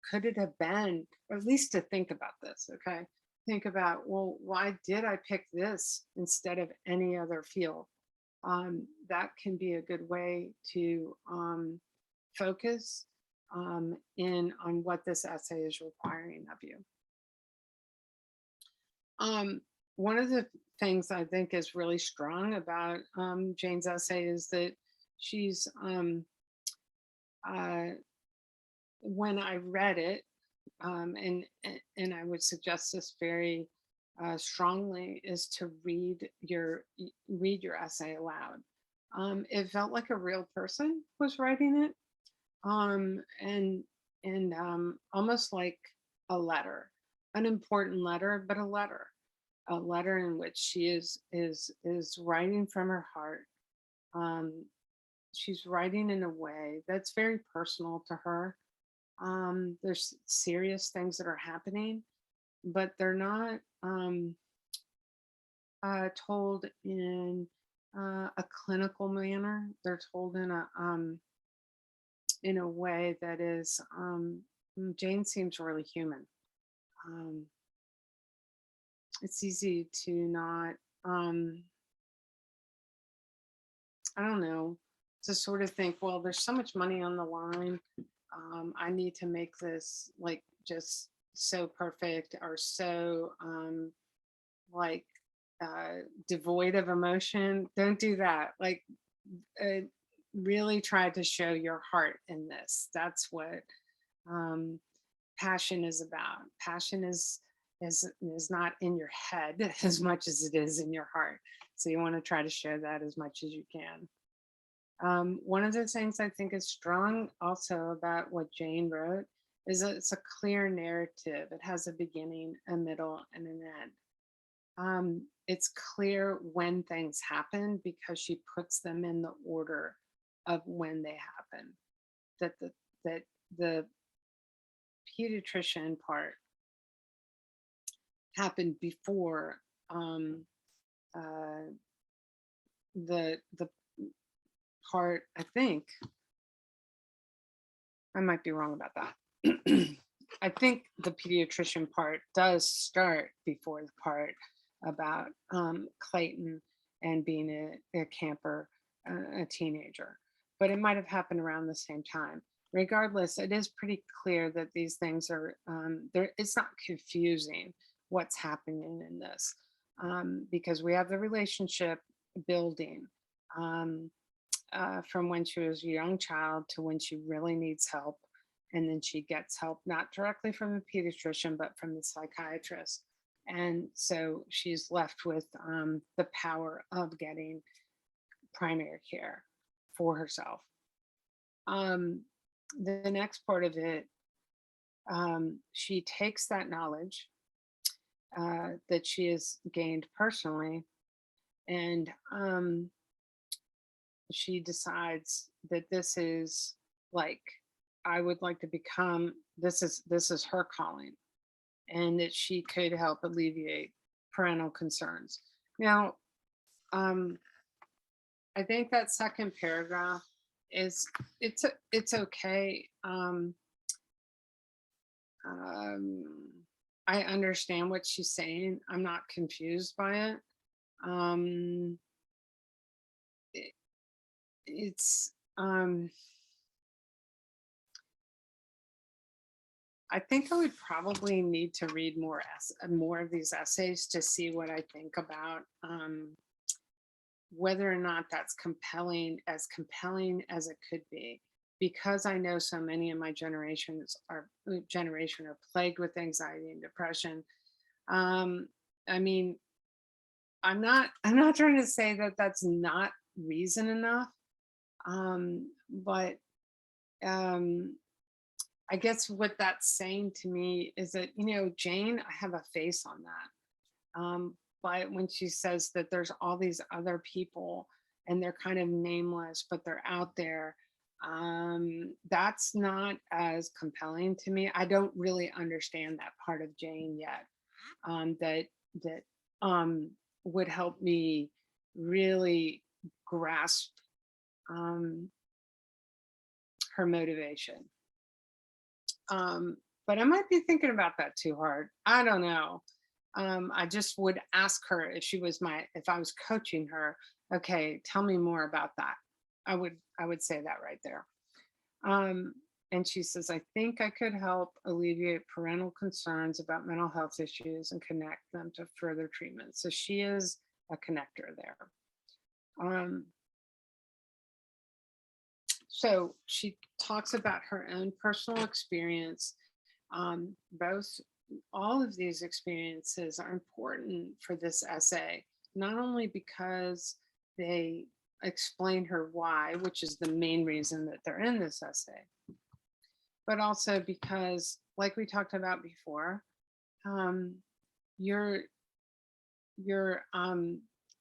[SPEAKER 1] could it have been, or at least to think about this, okay? Think about, well, why did I pick this instead of any other field? That can be a good way to focus in on what this essay is requiring of you. One of the things I think is really strong about Jane's essay is that she's, when I read it, and I would suggest this very strongly, is to read your essay aloud. It felt like a real person was writing it, and almost like a letter, an important letter, but a letter in which she is writing from her heart. She's writing in a way that's very personal to her. There's serious things that are happening, but they're not told in a clinical manner. They're told in a way that is, Jane seems really human. It's easy to not I don't know, to sort of think, well, there's so much money on the line. I need to make this like just so perfect or so like devoid of emotion. Don't do that. Like uh, really try to show your heart in this. That's what um, passion is about. Passion is not in your head as much as it is in your heart. So you want to try to show that as much as you can. One of the things I think is strong also about what Jane wrote is that it's a clear narrative. It has a beginning, a middle, and an end. It's clear when things happen because she puts them in the order of when they happen. That the pediatrician part happened before uh, the part. I think I might be wrong about that. I think the pediatrician part does start before the part about Clayton and being a camper, a teenager, but it might have happened around the same time. Regardless, it is pretty clear that these things are there. It's not confusing what's happening in this because we have the relationship building from when she was a young child to when she really needs help. And then she gets help not directly from the pediatrician, but from the psychiatrist. And so she's left with the power of getting primary care for herself. The next part of it, she takes that knowledge that she has gained personally, and she decides that this is like, I would like to become, this is her calling, and that she could help alleviate parental concerns. Now, I think that second paragraph is it's okay. Um, I understand what she's saying. I'm not confused by it. Um, it it's I think I would probably need to read more of these essays to see what I think about whether or not that's compelling as it could be. Because I know so many of my generation are plagued with anxiety and depression. Um, I mean, I'm not trying to say that that's not reason enough, but um, I guess what that's saying to me is that, Jane, I have a face on that. But when she says that there's all these other people and they're kind of nameless, but they're out there, that's not as compelling to me. I don't really understand that part of Jane yet. That um, would help me really grasp um, her motivation. But I might be thinking about that too hard. I don't know. I just would ask her if I was coaching her, okay, tell me more about that. I would say that right there. And she says, I think I could help alleviate parental concerns about mental health issues and connect them to further treatment. So she is a connector there. So she talks about her own personal experience. Both all of these experiences are important for this essay, not only because they explain her why, which is the main reason that they're in this essay, but also because, like we talked about before, your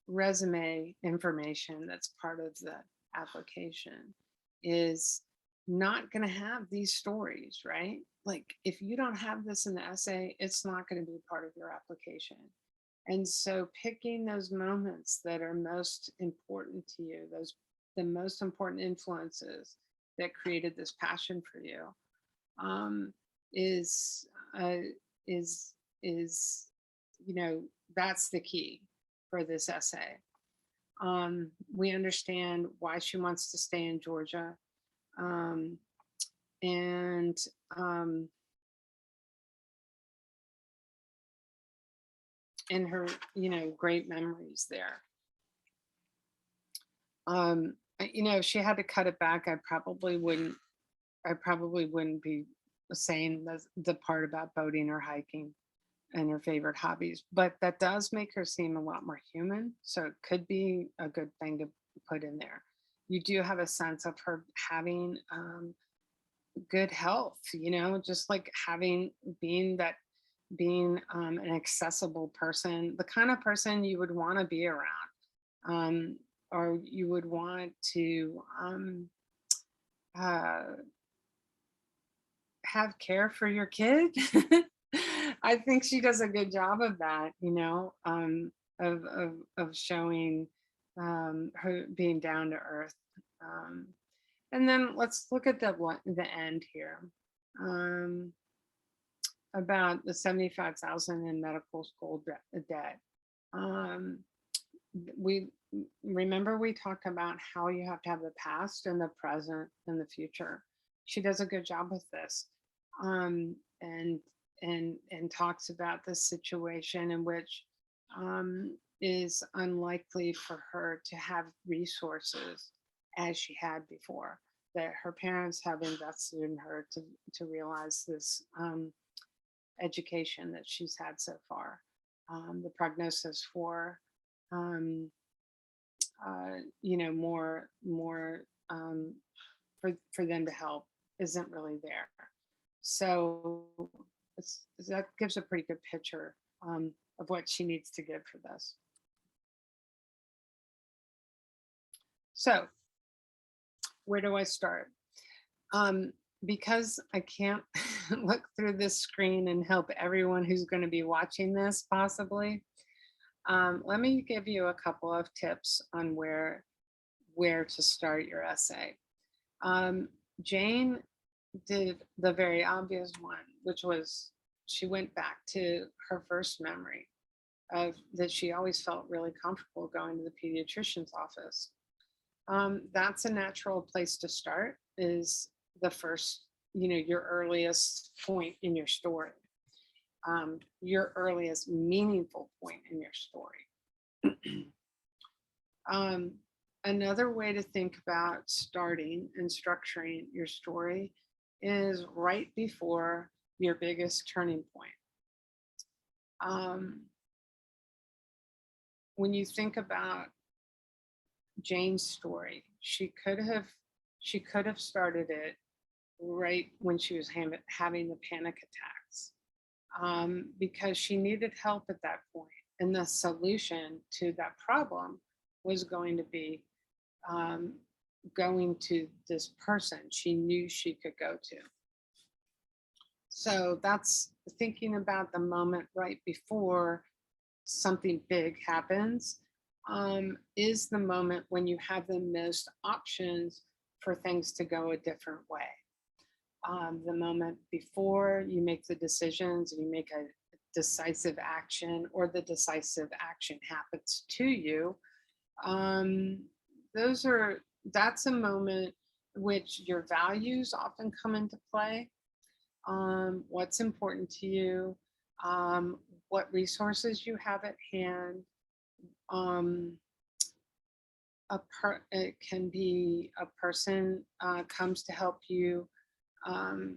[SPEAKER 1] resume information that's part of the application is not going to have these stories, right? Like if you don't have this in the essay, it's not going to be part of your application. And so picking those moments that are most important to you, the most important influences that created this passion for you, is uh, is that's the key for this essay. We understand why she wants to stay in Georgia. Um, and and her, great memories there. If she had to cut it back, I probably wouldn't be saying the part about boating or hiking and her favorite hobbies, but that does make her seem a lot more human. So it could be a good thing to put in there. You do have a sense of her having good health, just like being an accessible person, the kind of person you would want to be around, or you would want to uh, have care for your kid. I think she does a good job of that, of showing her being down to earth. Um, and then let's look at the end here. About the 75,000 in medical school debt. Um, we remember we talked about how you have to have the past and the present and the future. She does a good job with this, and talks about the situation in which is unlikely for her to have resources as she had before. That her parents have invested in her to realize this education that she's had so far. The prognosis for more for them to help isn't really there. So that gives a pretty good picture of what she needs to give for this. So where do I start? Because I can't look through this screen and help everyone who's going to be watching this possibly. Let me give you a couple of tips on where to start your essay. Jane did the very obvious one, which was she went back to her first memory of that she always felt really comfortable going to the pediatrician's office. That's a natural place to start, is the first, your earliest point in your story, your earliest meaningful point in your story. Another way to think about starting and structuring your story is right before your biggest turning point. When you think about Jane's story, she could have started it right when she was having the panic attacks, because she needed help at that point, and the solution to that problem was going to be going to this person she knew she could go to. So that's thinking about the moment right before something big happens, is the moment when you have the most options for things to go a different way. The moment before you make the decisions and you make a decisive action, or the decisive action happens to you, that's a moment which your values often come into play. What's important to you, what resources you have at hand. It can be a person comes to help you, and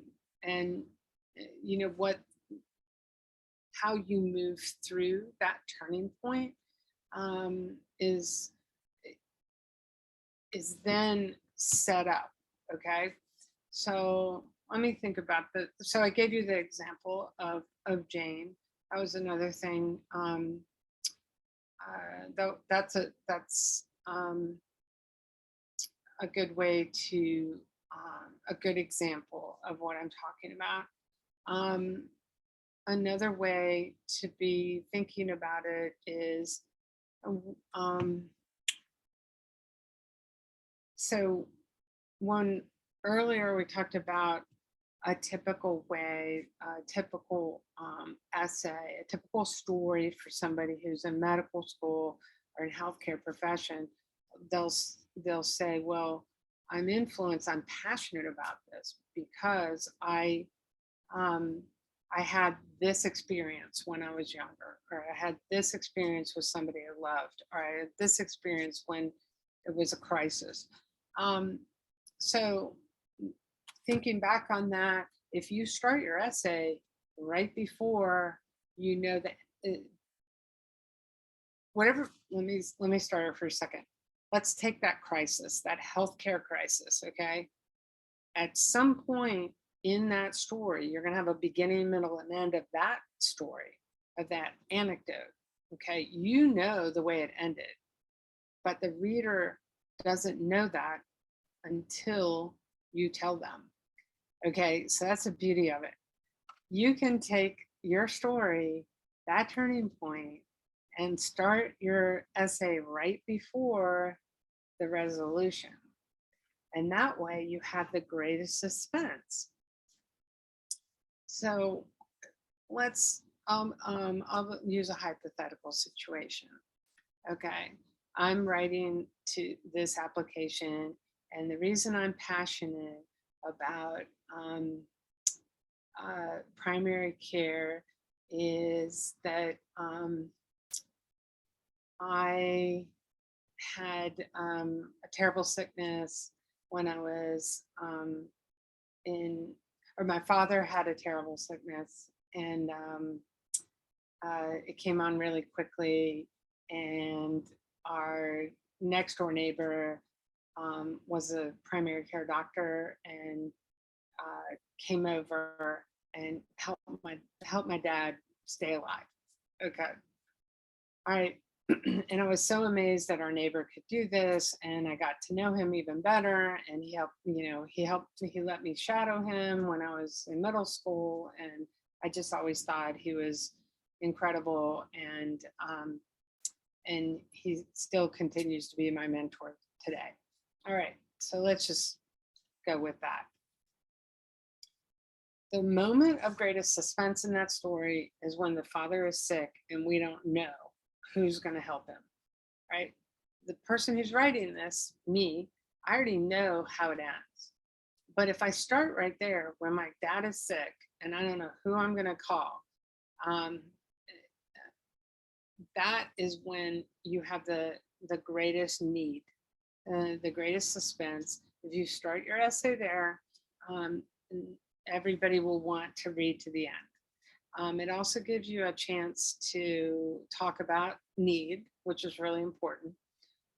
[SPEAKER 1] how you move through that turning point is then set up. Okay, so let me think about so I gave you the example of Jane. That was another thing. That's a good way to a good example of what I'm talking about. Another way to be thinking about it is, so earlier we talked about a typical way, a typical essay, a typical story for somebody who's in medical school or in healthcare profession, they'll say, well, I'm influenced, I'm passionate about this because I had this experience when I was younger, or I had this experience with somebody I loved, or I had this experience when it was a crisis. So thinking back on that, if you start your essay right before you know that whatever, let me start it for a second. Let's take that crisis, that healthcare crisis, okay? At some point in that story, you're going to have a beginning, middle, and end of that story, of that anecdote. Okay. You know the way it ended, but the reader doesn't know that until you tell them. Okay. So that's the beauty of it. You can take your story, that turning point, and start your essay right before the resolution. And that way you have the greatest suspense. So I'll use a hypothetical situation. Okay. I'm writing to this application, and the reason I'm passionate about primary care is that I had a terrible sickness when I was or my father had a terrible sickness, and it came on really quickly. And our next door neighbor was a primary care doctor, and came over and helped my dad stay alive. Okay. All right. And I was so amazed that our neighbor could do this, and I got to know him even better. And he let me shadow him when I was in middle school, and I just always thought he was incredible. And he still continues to be my mentor today. All right, so let's just go with that. The moment of greatest suspense in that story is when the father is sick and we don't know who's going to help him, right? The person who's writing this, me, I already know how it ends. But if I start right there when my dad is sick and I don't know who I'm going to call, that is when you have the greatest need, the greatest suspense. If you start your essay there, everybody will want to read to the end. It also gives you a chance to talk about need, which is really important.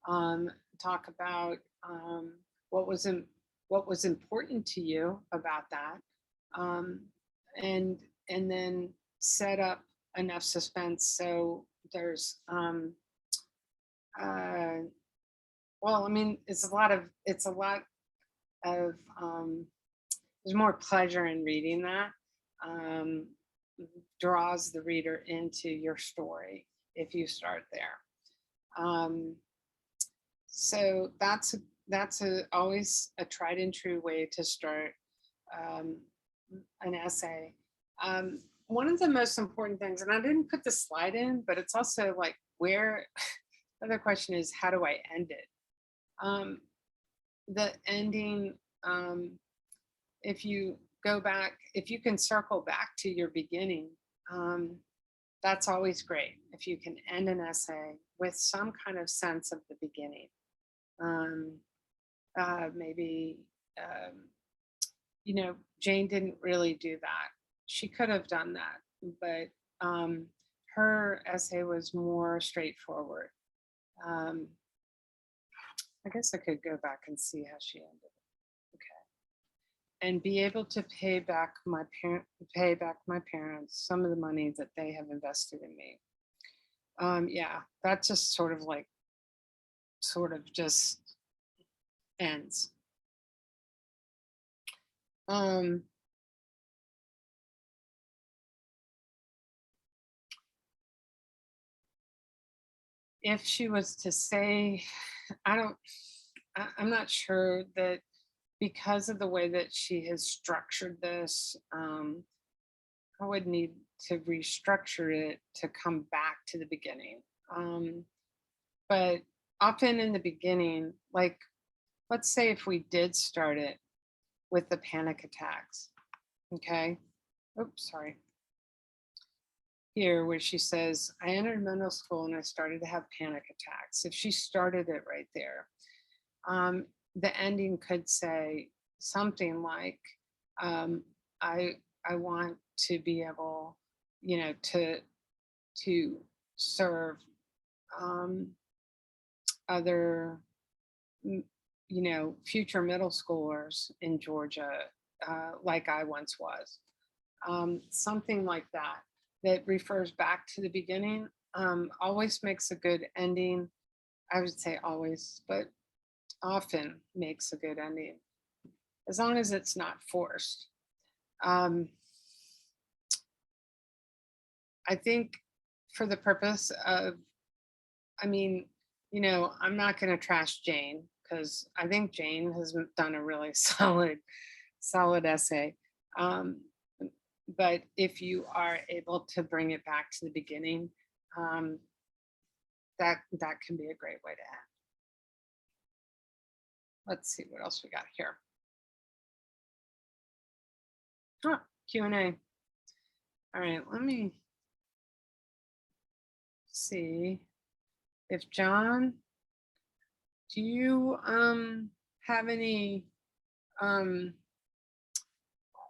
[SPEAKER 1] Talk about what was important to you about that, and then set up enough suspense so there's well, I mean, it's a lot of there's more pleasure in reading that. Draws the reader into your story if you start there. So that's always a tried and true way to start an essay. One of the most important things, and I didn't put the slide in, but it's also like where, the other question is, how do I end it? The ending, if you go back, if you can circle back to your beginning, that's always great. If you can end an essay with some kind of sense of the beginning, maybe, Jane didn't really do that. She could have done that, but her essay was more straightforward. I guess I could go back and see how she ended. And be able to pay back my parents some of the money that they have invested in me. Yeah, that just sort of just ends. If she was to say, I'm not sure that, because of the way that she has structured this, I would need to restructure it to come back to the beginning. but often in the beginning, like let's say if we did start it with the panic attacks, okay? Oops, sorry. Here, where she says, I entered middle school and I started to have panic attacks. If she started it right there, the ending could say something like, um, I I want to be able, to serve um, other, future middle schoolers in Georgia, like I once was. Something like that that refers back to the beginning. Always makes a good ending. I would say always, but often makes a good ending as long as it's not forced. Um, I think for the purpose of, I mean, I'm not going to trash Jane because I think Jane has done a really solid essay. Um, but if you are able to bring it back to the beginning, um, that can be a great way to end. Let's see what else we got here. Q&A. All right, let me see if John, do you have any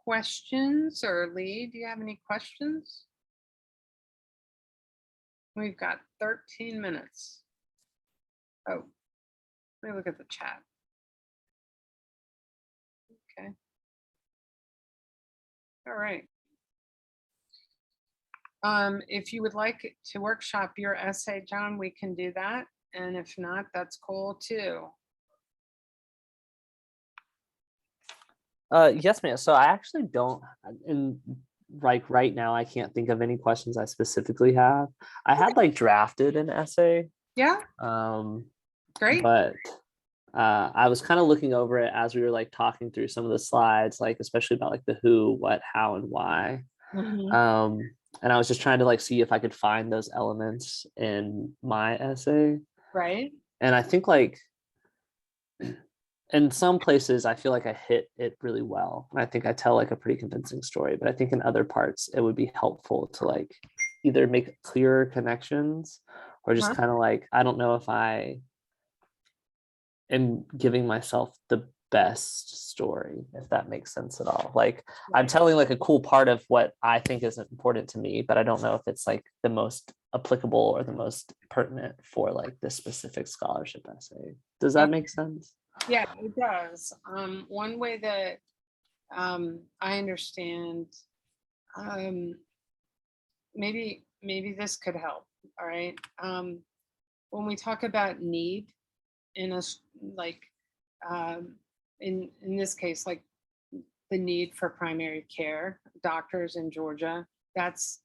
[SPEAKER 1] questions, or Lee, do you have any questions? We've got 13 minutes. Oh, let me look at the chat. Okay. All right. If you would like to workshop your essay, John, we can do that. And if not, that's cool too.
[SPEAKER 2] Yes, ma'am. So I actually don't, like right now, I can't think of any questions I specifically have. I had like drafted an essay,
[SPEAKER 1] Yeah, great.
[SPEAKER 2] but I was kind of looking over it as we were like talking through some of the slides, like especially about like the who, what, how, and why.
[SPEAKER 1] Mhm.
[SPEAKER 2] And I was just trying to like see if I could find those elements in my essay.
[SPEAKER 1] Right.
[SPEAKER 2] And I think like in some places I feel like I hit it really well. And I think I tell like a pretty convincing story, but I think in other parts it would be helpful to like either make clearer connections or just
[SPEAKER 1] Huh?
[SPEAKER 2] kind of like, I don't know if I am giving myself the best story, if that makes sense at all. Like I'm
[SPEAKER 1] Right.
[SPEAKER 2] telling like a cool part of what I think is important to me, but I don't know if it's like the most applicable or the most pertinent for like this specific scholarship essay. Does that make sense?
[SPEAKER 1] Yeah, it does. One way that I understand, um, maybe this could help. All right. When we talk about need in us, like in this case, like the need for primary care, doctors in Georgia, that's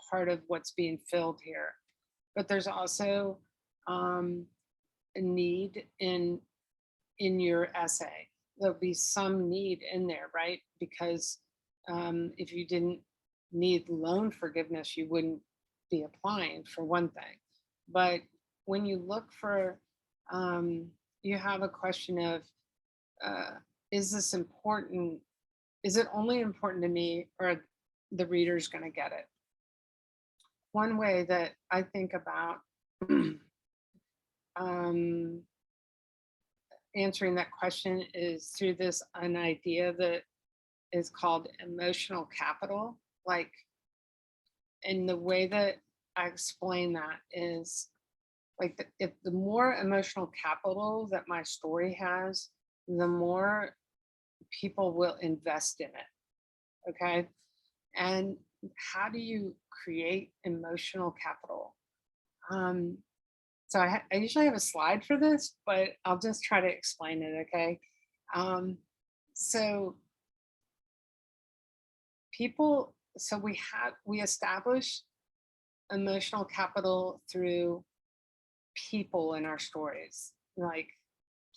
[SPEAKER 1] part of what's being filled here. But there's also a need in your essay. There'll be some need in there, right? Because if you didn't need loan forgiveness, you wouldn't be applying, for one thing. But when you look for, you have a question of, uh, is this important? Is it only important to me, or the reader's going to get it? One way that I think about um, answering that question is through an idea that is called emotional capital. Like, and the way that I explain that is like, if the more emotional capital that my story has, the more people will invest in it. Okay. And how do you create emotional capital? So I usually have a slide for this, but I'll just try to explain it. Okay. So we establish emotional capital through people in our stories. Like,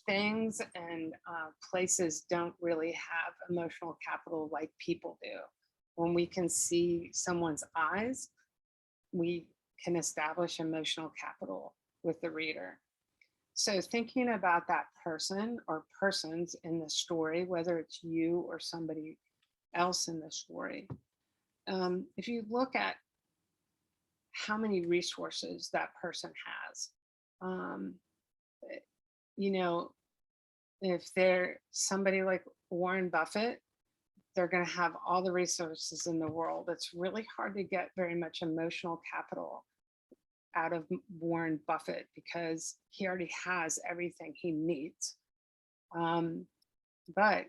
[SPEAKER 1] things and places don't really have emotional capital like people do. When we can see someone's eyes, we can establish emotional capital with the reader. So thinking about that person or persons in the story, whether it's you or somebody else in the story, if you look at how many resources that person has, um, you know, if they're somebody like Warren Buffett, they're going to have all the resources in the world. It's really hard to get very much emotional capital out of Warren Buffett because he already has everything he needs. But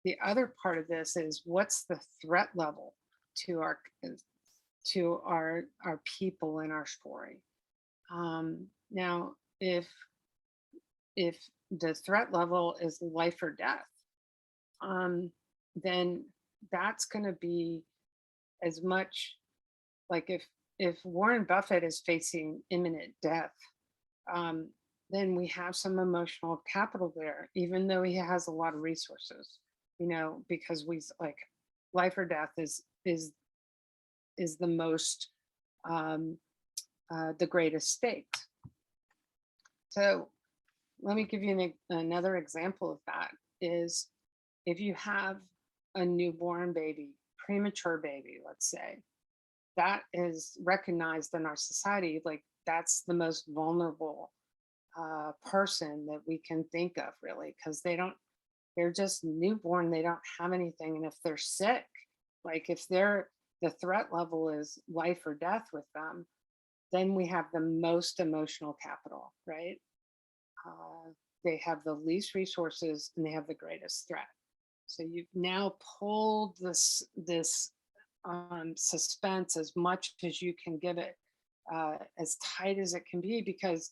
[SPEAKER 1] the other part of this is, what's the threat level to our people in our story? Now, if the threat level is life or death, then that's going to be as much like if Warren Buffett is facing imminent death, then we have some emotional capital there, even though he has a lot of resources, because we like life or death is the most the greatest stakes. So let me give you another example of that is if you have a newborn baby, premature baby, let's say, that is recognized in our society, like that's the most vulnerable person that we can think of, really, because they're just newborn, they don't have anything. And if they're sick, like if the threat level is life or death with them, then we have the most emotional capital, right? They have the least resources and they have the greatest threat. So you've now pulled this suspense as much as you can give it, as tight as it can be, because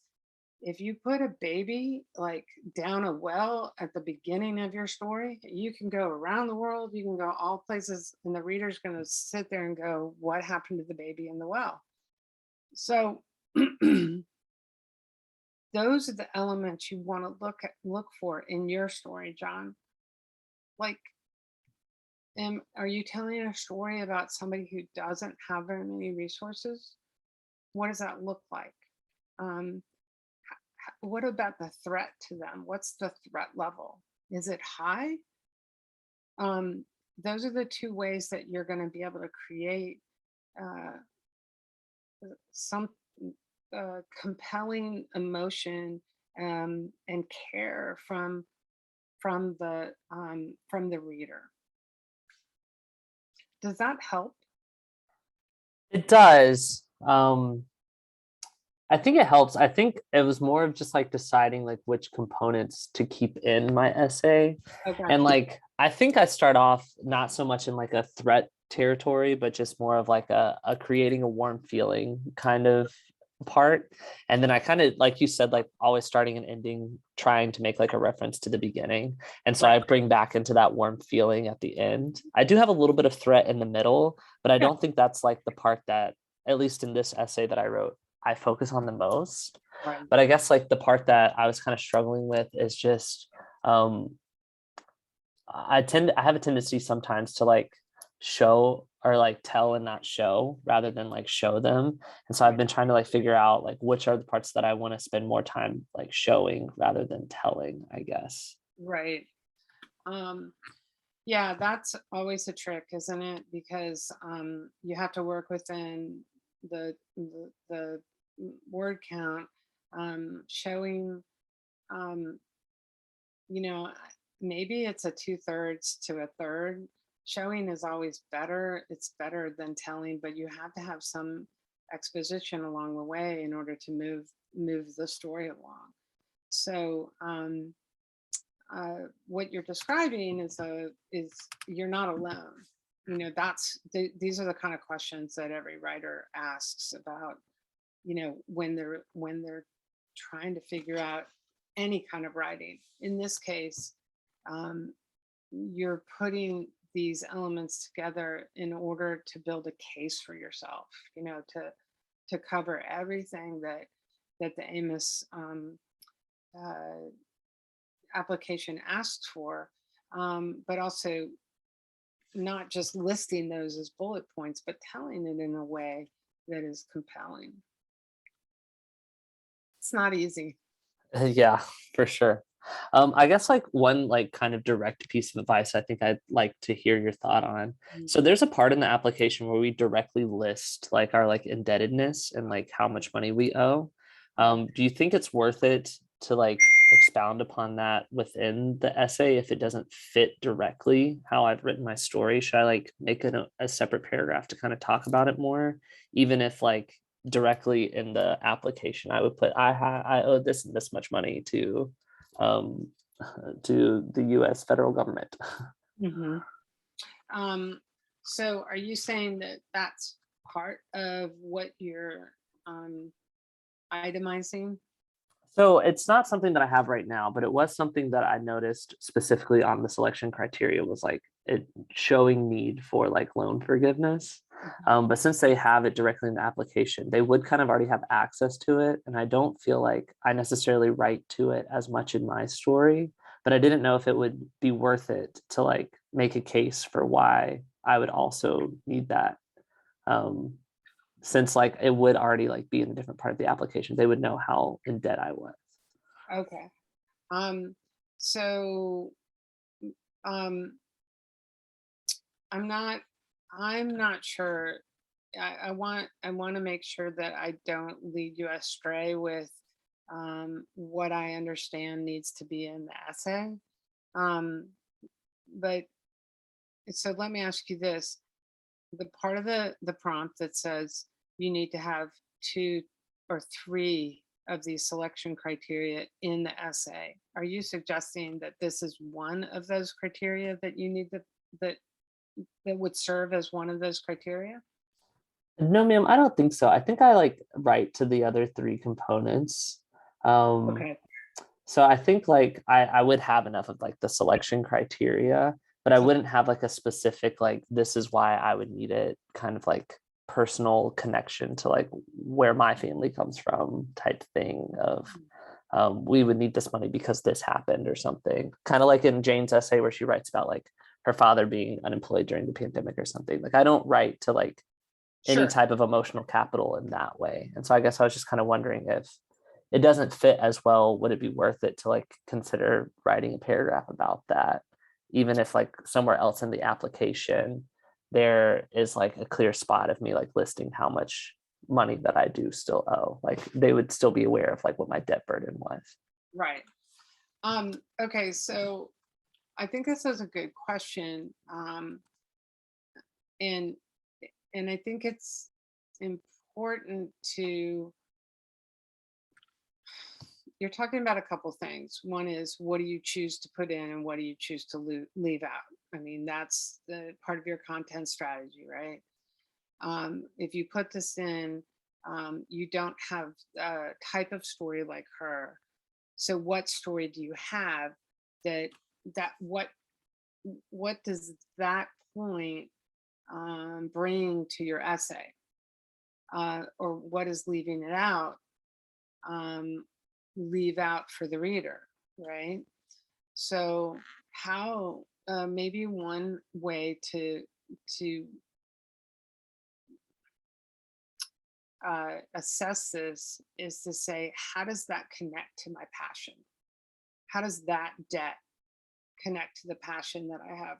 [SPEAKER 1] if you put a baby like down a well at the beginning of your story, you can go around the world, you can go all places, and the reader's going to sit there and go, what happened to the baby in the well? So those are the elements you want to look for in your story, John. Like, are you telling a story about somebody who doesn't have very many resources? What does that look like? What about the threat to them? What's the threat level? Is it high? Those are the two ways that you're going to be able to create some compelling emotion and care from the reader. Does that help?
[SPEAKER 2] It does. I think it helps. I think it was more of just like deciding like which components to keep in my essay.
[SPEAKER 1] Okay.
[SPEAKER 2] And like, I think I start off not so much in like a threat territory, but just more of like a creating a warm feeling kind of part. And then I kind of, like you said, like always starting and ending, trying to make like a reference to the beginning. And so I bring back into that warm feeling at the end. I do have a little bit of threat in the middle, but I don't think that's like the part that, at least in this essay that I wrote, I focus on the most.
[SPEAKER 1] Right.
[SPEAKER 2] But I guess like the part that I was kind of struggling with is just I have a tendency sometimes to like show or like tell and not show rather than like show them. And so I've been trying to like figure out like which are the parts that I want to spend more time like showing rather than telling, I guess.
[SPEAKER 1] Right. Yeah, that's always a trick, isn't it? Because you have to work within the word count, showing, you know, maybe it's a 2/3 to a third. Showing is always better. It's better than telling, but you have to have some exposition along the way in order to move the story along. So what you're describing is you're not alone. You know, these are the kind of questions that every writer asks about, you know, when they're trying to figure out any kind of writing. In this case, you're putting these elements together in order to build a case for yourself, you know, to cover everything that the Amos application asks for, but also not just listing those as bullet points, but telling it in a way that is compelling. It's not easy.
[SPEAKER 2] Yeah, for sure. I guess like one like kind of direct piece of advice I think I'd like to hear your thought on.
[SPEAKER 1] Mm.
[SPEAKER 2] So there's a part in the application where we directly list like our like indebtedness and like how much money we owe. Do you think it's worth it to like expound upon that within the essay if it doesn't fit directly how I've written my story? Should I like make it a separate paragraph to kind of talk about it more, even if like directly in the application I would put I owe this and this much money um to the US federal government.
[SPEAKER 1] Mhm. So are you saying that that's part of what you're itemizing?
[SPEAKER 2] So it's not something that I have right now, but it was something that I noticed specifically on the selection criteria was like it showing need for like loan forgiveness. But since they have it directly in the application, they would kind of already have access to it. And I don't feel like I necessarily write to it as much in my story, but I didn't know if it would be worth it to like make a case for why I would also need that. Um, since like it would already like be in a different part of the application, they would know how in debt I was.
[SPEAKER 1] Okay. So um, I'm not I'm not sure. I want to make sure that I don't lead you astray with what I understand needs to be in the essay. Um, but so let me ask you this: the part of the prompt that says you need to have two or three of these selection criteria in the essay. Are you suggesting that this is one of those criteria that you need that that would serve as one of those criteria?
[SPEAKER 2] No, ma'am, I don't think so. I think I like write to the other three components. Um,
[SPEAKER 1] Okay.
[SPEAKER 2] so I think like I would have enough of like the selection criteria, but I
[SPEAKER 1] Okay.
[SPEAKER 2] wouldn't have like a specific like this is why I would need it kind of like personal connection to like where my family comes from type thing of we would need this money because this happened or something. Kind of like in Jane's essay where she writes about like her father being unemployed during the pandemic or something. Like I don't write to like any
[SPEAKER 1] Sure.
[SPEAKER 2] type of emotional capital in that way. And so I guess I was just kind of wondering if it doesn't fit as well, would it be worth it to like consider writing a paragraph about that, even if like somewhere else in the application there is like a clear spot of me like listing how much money that I do still owe. Like they would still be aware of like what my debt burden was.
[SPEAKER 1] Right. Okay, so I think this is a good question. And and I think it's important to you're talking about a couple things. One is what do you choose to put in and what do you choose to leave out? I mean, that's the part of your content strategy, right? If you put this in, you don't have a type of story like her. So what story do you have that that what does that point bring to your essay? Or what is leaving it out? Um, leave out for the reader, right? So how maybe one way to assess this is to say, how does that connect to my passion? How does that debt connect to the passion that I have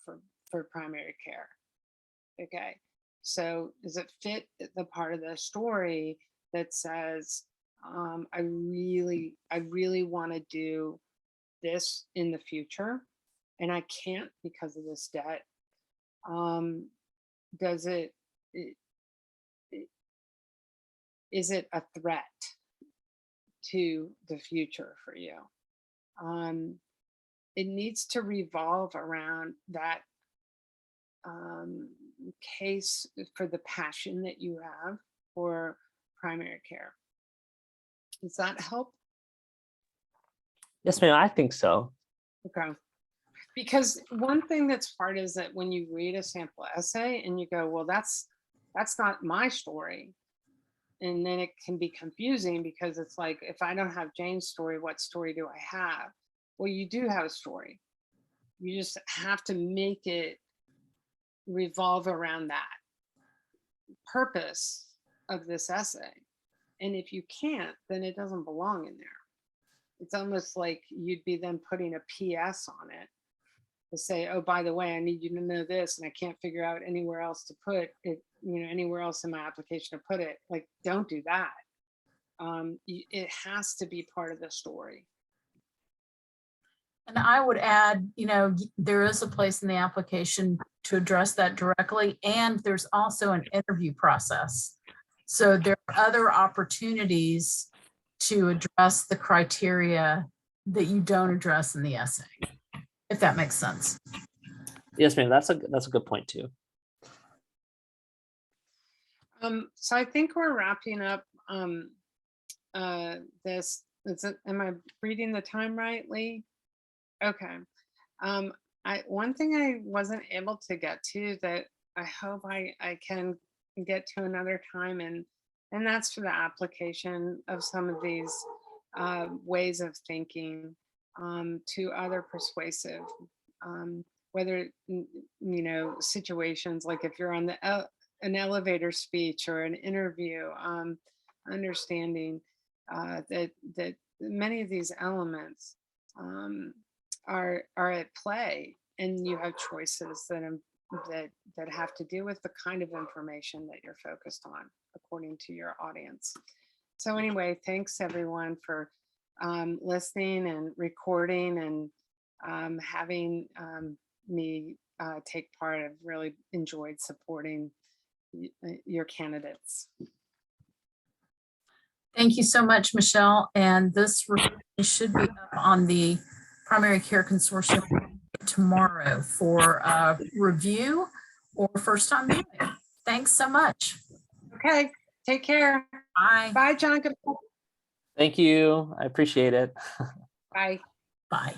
[SPEAKER 1] for primary care? Okay. So does it fit the part of the story that says, I really want to do this in the future and I can't because of this debt? Um, does it, it is it a threat to the future for you? Um, it needs to revolve around that um, case for the passion that you have for primary care. Does that help?
[SPEAKER 2] Yes, ma'am, I think so.
[SPEAKER 1] Okay. Because one thing that's hard is that when you read a sample essay and you go, well, that's not my story. And then it can be confusing because it's like, if I don't have Jane's story, what story do I have? Well, you do have a story. You just have to make it revolve around that purpose of this essay. And if you can't, then it doesn't belong in there. It's almost like you'd be then putting a PS on it to say, oh, by the way, I need you to know this, and I can't figure out anywhere else to put it, anywhere else in my application to put it. Like, don't do that. It has to be part of the story.
[SPEAKER 3] And I would add, there is a place in the application to address that directly, and there's also an interview process. So there are other opportunities to address the criteria that you don't address in the essay, if that makes sense.
[SPEAKER 2] Yes, ma'am. That's a good point too.
[SPEAKER 1] So I think we're wrapping up this. Am I reading the time right, Lee? Okay. One thing I wasn't able to get to that I hope I can get to another time, and that's for the application of some of these ways of thinking to other persuasive, whether situations like if you're on an elevator speech or an interview, understanding that many of these elements are at play, and you have choices that have to do with the kind of information that you're focused on according to your audience. So anyway, thanks everyone for listening and recording and having me take part. I've really enjoyed supporting your candidates.
[SPEAKER 3] Thank you so much, Michelle. And this should be up on the Primary Care Consortium tomorrow for review or first time viewing. Thanks so much.
[SPEAKER 1] Okay, take care.
[SPEAKER 3] Bye.
[SPEAKER 1] Bye, John.
[SPEAKER 2] Thank you. I appreciate it.
[SPEAKER 1] Bye.
[SPEAKER 3] Bye.